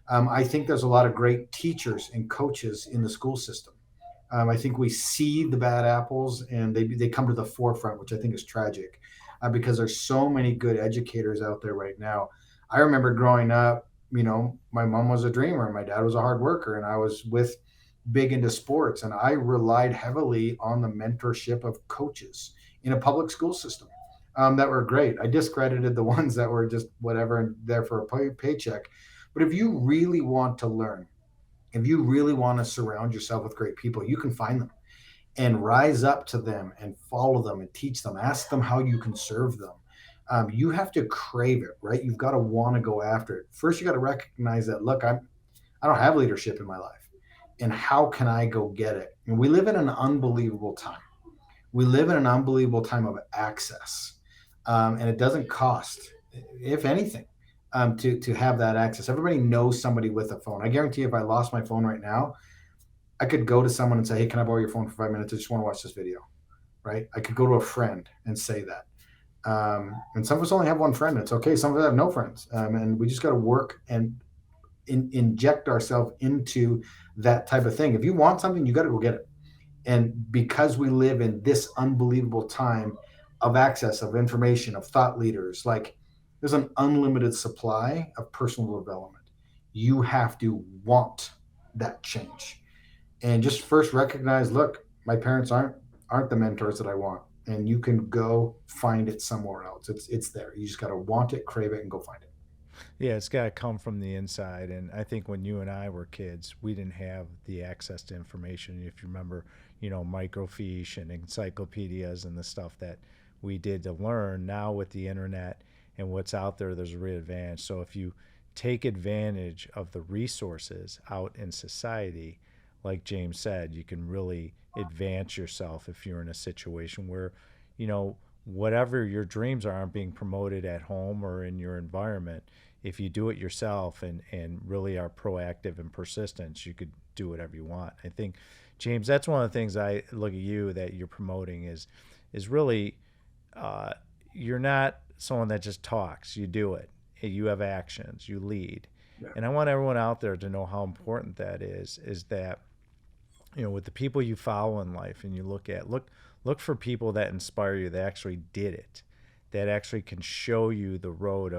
I think there's a lot of great teachers and coaches in the school system. I think we see the bad apples and they come to the forefront, which I think is tragic because there's so many good educators out there right now. I remember growing up, my mom was a dreamer, my dad was a hard worker, and I was big into sports, and I relied heavily on the mentorship of coaches in a public school system that were great. I discredited the ones that were just whatever and there for a paycheck. But if you really want to learn, if you really want to surround yourself with great people, you can find them and rise up to them and follow them and teach them. Ask them how you can serve them. You have to crave it, right? You've got to want to go after it. First, you got to recognize that, look, I don't have leadership in my life. And how can I go get it? And we live in an unbelievable time. We live in an unbelievable time of access. And it doesn't cost, if anything, to have that access. Everybody knows somebody with a phone. I guarantee if I lost my phone right now, I could go to someone and say, hey, can I borrow your phone for 5 minutes? I just want to watch this video, right? I could go to a friend and say that. And some of us only have one friend. It's okay. Some of us have no friends. And we just got to work and inject ourselves into that type of thing. If you want something, you got to go get it. And because we live in this unbelievable time of access, of information, of thought leaders, like there's an unlimited supply of personal development. You have to want that change. And just first recognize, look, my parents aren't the mentors that I want. And you can go find it somewhere else. It's there. You just got to want it, crave it, and go find it. Yeah, it's got to come from the inside. And I think when you and I were kids, we didn't have the access to information. If you remember, microfiche and encyclopedias and the stuff that we did to learn, now with the internet and what's out there, there's a real advantage. So if you take advantage of the resources out in society, like James said, you can really advance yourself if you're in a situation where, whatever your dreams aren't being promoted at home or in your environment. If you do it yourself and really are proactive and persistent, you could do whatever you want. I think, James, that's one of the things I look at you that you're promoting is really you're not someone that just talks. You do it. You have actions. You lead. Yeah. And I want everyone out there to know how important that is that, with the people you follow in life and you look for people that inspire you, that actually did it, that actually can show you the road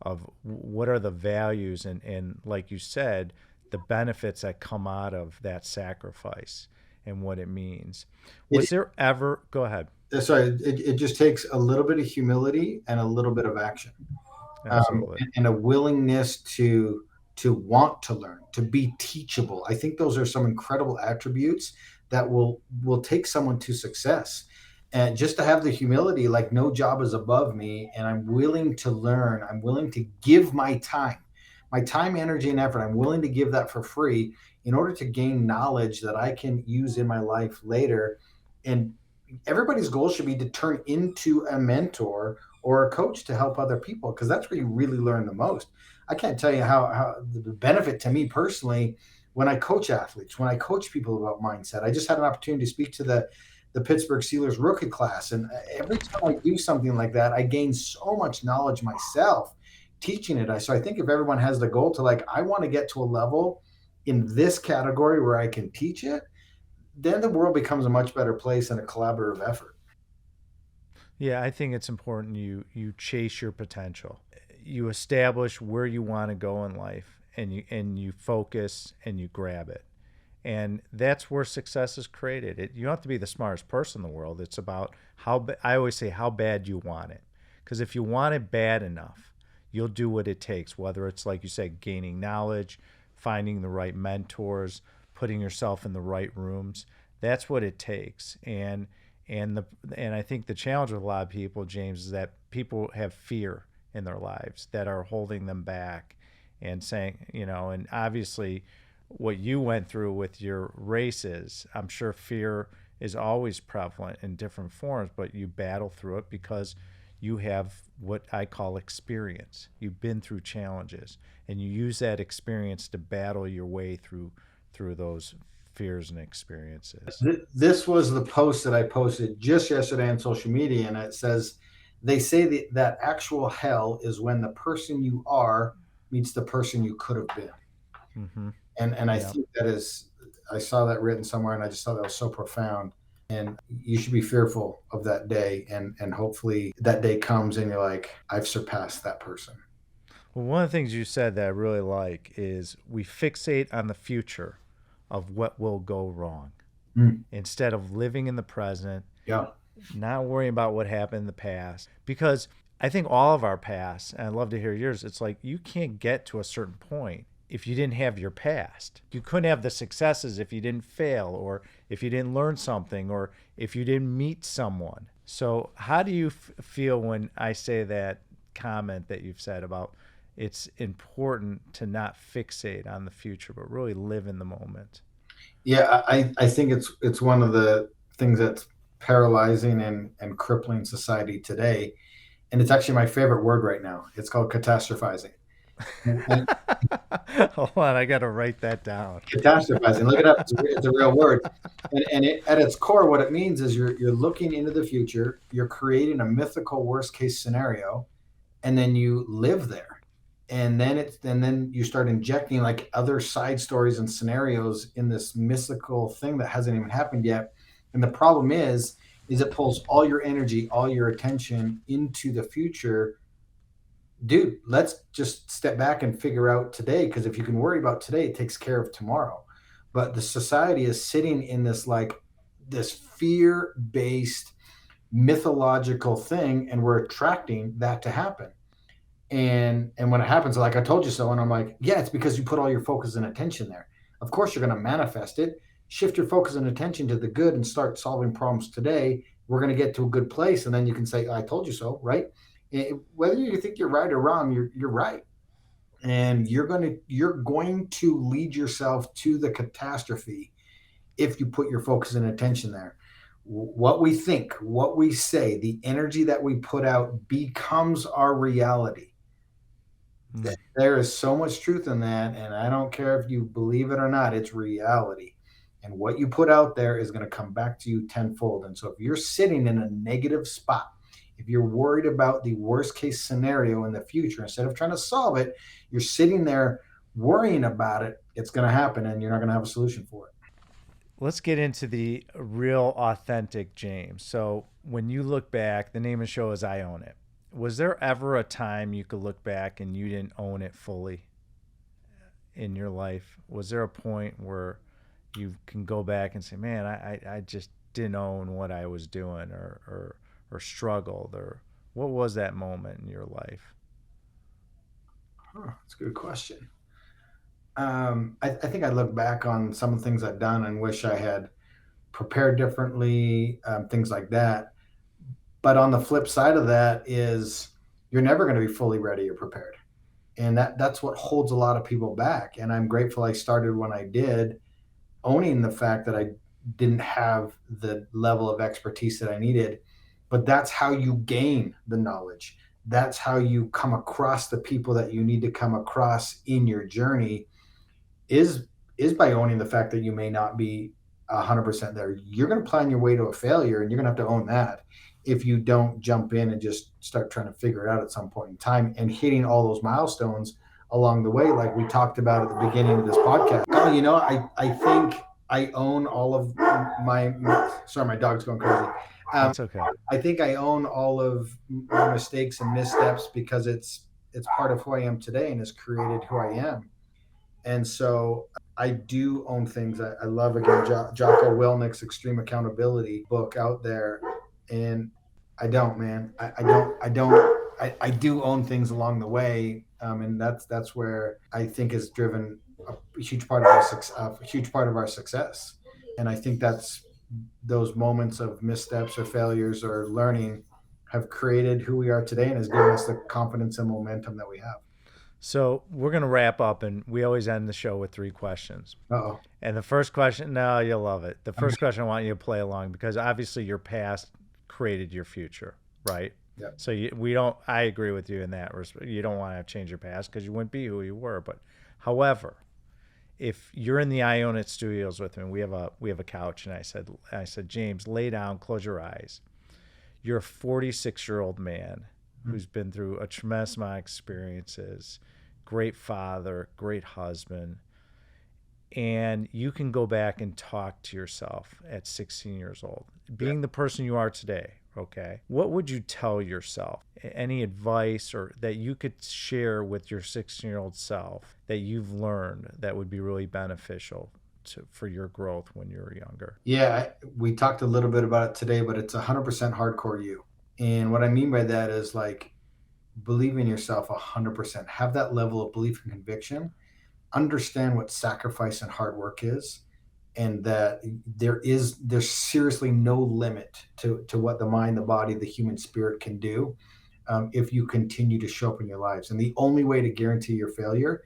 of what are the values and like you said, the benefits that come out of that sacrifice and what it means. Was there ever, go ahead. Sorry, it just takes a little bit of humility and a little bit of action. Absolutely. And a willingness to want to learn, to be teachable. I think those are some incredible attributes that will take someone to success. And just to have the humility, like no job is above me, and I'm willing to learn. I'm willing to give my time, energy, and effort. I'm willing to give that for free in order to gain knowledge that I can use in my life later. And everybody's goal should be to turn into a mentor or a coach to help other people, because that's where you really learn the most. I can't tell you how the benefit to me personally when I coach athletes, when I coach people about mindset. I just had an opportunity to speak to the Pittsburgh Steelers rookie class. And every time I do something like that, I gain so much knowledge myself teaching it. So I think if everyone has the goal to I want to get to a level in this category where I can teach it, then the world becomes a much better place and a collaborative effort. Yeah, I think it's important you chase your potential. You establish where you want to go in life and you focus and you grab it. And that's where success is created. You don't have to be the smartest person in the world. It's about I always say how bad you want it. Because if you want it bad enough, you'll do what it takes, whether it's, like you said, gaining knowledge, finding the right mentors, putting yourself in the right rooms. That's what it takes. And I think the challenge with a lot of people, James, is that people have fear in their lives that are holding them back and saying, and obviously what you went through with your races, I'm sure fear is always prevalent in different forms, but you battle through it because you have what I call experience. You've been through challenges, and you use that experience to battle your way through those fears and experiences. This was the post that I posted just yesterday on social media, and it says, they say that actual hell is when the person you are meets the person you could have been. Mm-hmm. And I think that is, I saw that written somewhere, and I just thought that was so profound. And you should be fearful of that day, and hopefully that day comes and you're like, I've surpassed that person. Well, one of the things you said that I really like is we fixate on the future of what will go wrong instead of living in the present, not worrying about what happened in the past. Because I think all of our past, and I'd love to hear yours, it's like you can't get to a certain point if you didn't have your past. You couldn't have the successes if you didn't fail, or if you didn't learn something, or if you didn't meet someone. So how do you feel when I say that comment that you've said about it's important to not fixate on the future, but really live in the moment? Yeah, I think it's one of the things that's paralyzing and crippling society today. And it's actually my favorite word right now. It's called catastrophizing. And Hold on, I got to write that down. catastrophizing, look it up. It's a real word. And at its core, what it means is you're looking into the future, you're creating a mythical worst case scenario, and then you live there. And then you start injecting like other side stories and scenarios in this mystical thing that hasn't even happened yet. And the problem is it pulls all your energy, all your attention into the future. Dude, let's just step back and figure out today, because if you can worry about today, it takes care of tomorrow. But the society is sitting in this fear-based mythological thing, and we're attracting that to happen. And when it happens, like, I told you so, and I'm like, yeah, it's because you put all your focus and attention there. Of course you're going to manifest it. Shift your focus and attention to the good and start solving problems today. We're going to get to a good place, and then you can say, I told you so, right? Whether you think you're right or wrong, you're right. And you're going to lead yourself to the catastrophe if you put your focus and attention there. What we think, what we say, the energy that we put out becomes our reality. There is so much truth in that, and I don't care if you believe it or not, it's reality. And what you put out there is going to come back to you tenfold. And so if you're sitting in a negative spot, if you're worried about the worst case scenario in the future, instead of trying to solve it, you're sitting there worrying about it, it's going to happen, and you're not going to have a solution for it. Let's get into the real authentic James. So when you look back, the name of the show is I Own It. Was there ever a time you could look back and you didn't own it fully in your life? Was there a point where you can go back and say, man, I just didn't own what I was doing, or struggled, or what was that moment in your life? That's a good question. I think I look back on some of the things I've done and wish I had prepared differently, things like that. But on the flip side of that is you're never going to be fully ready or prepared. And that's what holds a lot of people back. And I'm grateful I started when I did, owning the fact that I didn't have the level of expertise that I needed. But that's how you gain the knowledge. That's how you come across the people that you need to come across in your journey, is by owning the fact that you may not be 100% there. You're going to plan your way to a failure, and you're going to have to own that if you don't jump in and just start trying to figure it out at some point in time and hitting all those milestones along the way, like we talked about at the beginning of this podcast. I think I own all of my sorry, my dog's going crazy. That's okay. I think I own all of my mistakes and missteps because it's part of who I am today and has created who I am. And so I do own things. I love, again, Jocko Willnick's Extreme Accountability book out there. And I don't I do own things along the way, and that's where I think has driven a huge part of our success. And I think that's those moments of missteps or failures or learning have created who we are today and has given us the confidence and momentum that we have. So we're going to wrap up, and we always end the show with 3 questions. Uh-oh. And the first question, no, you'll love it. The first question I want you to play along, because obviously your past created your future, right? Yeah. So I agree with you in that respect. You don't want to change your past because you wouldn't be who you were. But however, if you're in the I Own It studios with me, we have a couch, and I said, James, lay down, close your eyes. You're a 46-year-old man who's been through a tremendous amount of experiences, great father, great husband, and you can go back and talk to yourself at 16 years old, being the person you are today. Okay, what would you tell yourself? Any advice or that you could share with your 16-year-old self that you've learned that would be really beneficial for your growth when you were younger? Yeah, we talked a little bit about it today, but it's 100% hardcore you. And what I mean by that is like believe in yourself 100%. Have that level of belief and conviction. Understand what sacrifice and hard work is, and that there's seriously no limit to what the mind, the body, the human spirit can do if you continue to show up in your lives. And the only way to guarantee your failure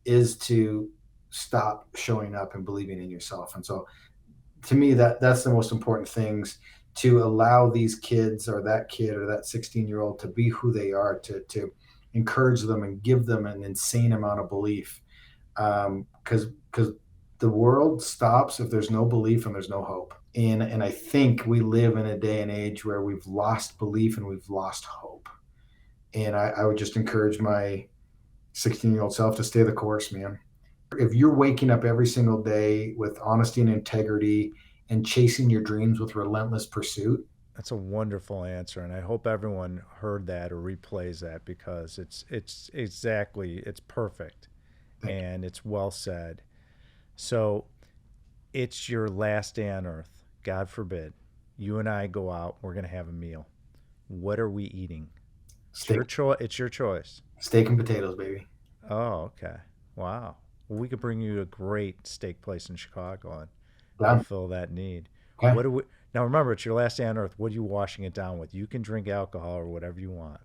is to stop showing up and believing in yourself. And so to me, that's the most important things, to allow these kids or that kid or that 16-year-old to be who they are, to encourage them and give them an insane amount of belief. Because the world stops if there's no belief and there's no hope. And I think we live in a day and age where we've lost belief and we've lost hope. And I would just encourage my 16-year-old self to stay the course, man. If you're waking up every single day with honesty and integrity and chasing your dreams with relentless pursuit. That's a wonderful answer, and I hope everyone heard that or replays that, because it's perfect and it's well said. So it's your last day on earth. God forbid you and I go out, we're going to have a meal. What are we eating? It's your choice. Steak and potatoes, baby. Oh, okay. Wow. Well, we could bring you a great steak place in Chicago and fulfill that need. Okay. Now remember, it's your last day on earth. What are you washing it down with? You can drink alcohol or whatever you want.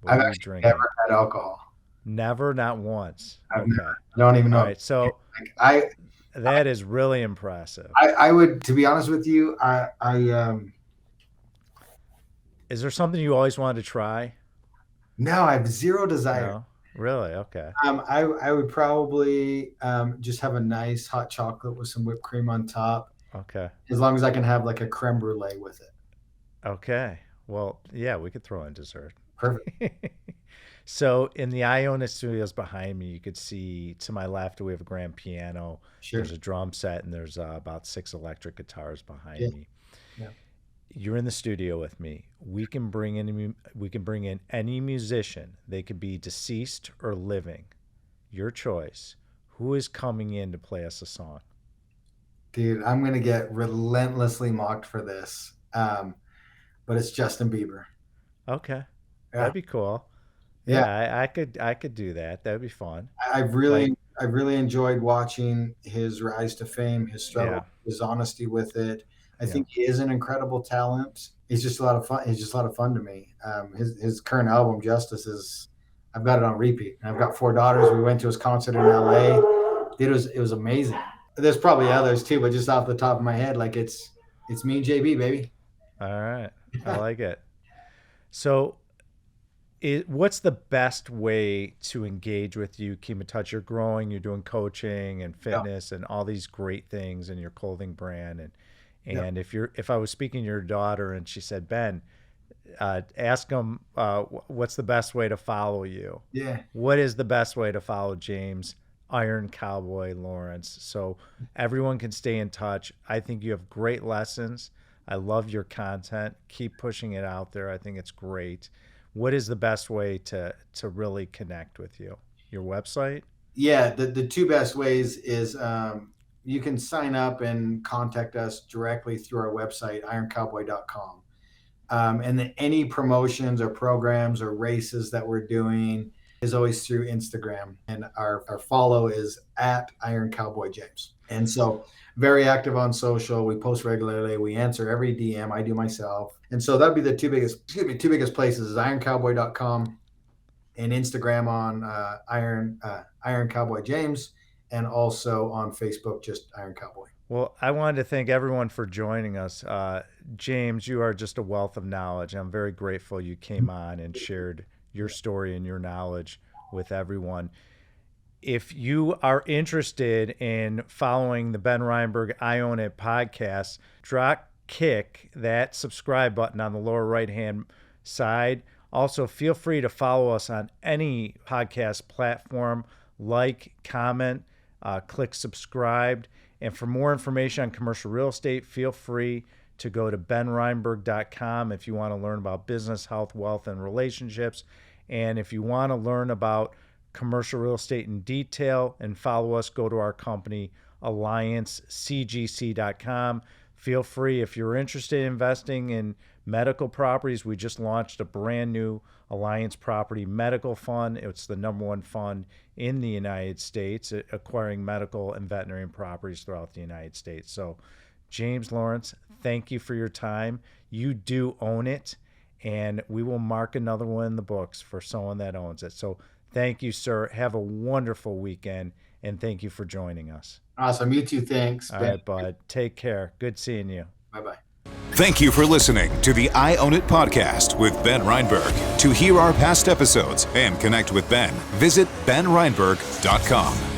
I've actually never had alcohol. Never, not once. Okay. I don't even know. All right. So that is really impressive. I would, to be honest with you, Is there something you always wanted to try? No, I have zero desire. No? Really? Okay. I would probably just have a nice hot chocolate with some whipped cream on top. Okay. As long as I can have like a creme brulee with it. Okay. Well, yeah, we could throw in dessert. Perfect. So in the I Own It studios behind me, you could see to my left, we have a grand piano. Sure. There's a drum set, and there's about 6 electric guitars behind me. Yeah. You're in the studio with me. We can bring in any musician. They could be deceased or living. Your choice. Who is coming in to play us a song? Dude, I'm gonna get relentlessly mocked for this, but it's Justin Bieber. Okay, that'd be cool. Yeah, I could do that. That'd be fun. I've really enjoyed watching his rise to fame, his struggle, his honesty with it. I think he is an incredible talent. He's just a lot of fun. He's just a lot of fun to me. His current album, Justice, I've got it on repeat. And I've got 4 daughters. We went to his concert in LA. It was amazing. There's probably others too, but just off the top of my head, like it's me and JB, baby. All right, I like it. So, what's the best way to engage with you, keep in touch? You're growing. You're doing coaching and fitness and all these great things in your clothing brand and if I was speaking to your daughter and she said, Ben, ask them what's the best way to follow you? Yeah. What is the best way to follow James Iron Cowboy Lawrence? So everyone can stay in touch. I think you have great lessons. I love your content. Keep pushing it out there. I think it's great. What is the best way to really connect with you? Your website? Yeah, the 2 best ways is you can sign up and contact us directly through our website, ironcowboy.com. And then any promotions or programs or races that we're doing is always through Instagram. And our follow is at Iron Cowboy James. And so very active on social. We post regularly. We answer every DM. I do myself. And so that'd be the two biggest places is ironcowboy.com and Instagram on Iron Cowboy James, and also on Facebook, just Iron Cowboy. Well, I wanted to thank everyone for joining us. James, you are just a wealth of knowledge. I'm very grateful you came on and shared your story and your knowledge with everyone. If you are interested in following the Ben Reinberg I Own It podcast, kick that subscribe button on the lower right-hand side. Also, feel free to follow us on any podcast platform, comment, click subscribe. And for more information on commercial real estate, feel free to go to benreinberg.com if you want to learn about business, health, wealth, and relationships. And if you want to learn about commercial real estate in detail and follow us, go to our company, alliancecgc.com. Feel free, if you're interested in investing in medical properties, we just launched a brand new Alliance Property Medical Fund. It's the #1 fund in the United States, acquiring medical and veterinary properties throughout the United States. So, James Lawrence, thank you for your time. You do own it, and we will mark another one in the books for someone that owns it. So, thank you, sir. Have a wonderful weekend, and thank you for joining us. Awesome. You too. Thanks. All right, bud. Take care. Good seeing you. Bye-bye. Thank you for listening to the I Own It podcast with Ben Reinberg. To hear our past episodes and connect with Ben, visit benreinberg.com.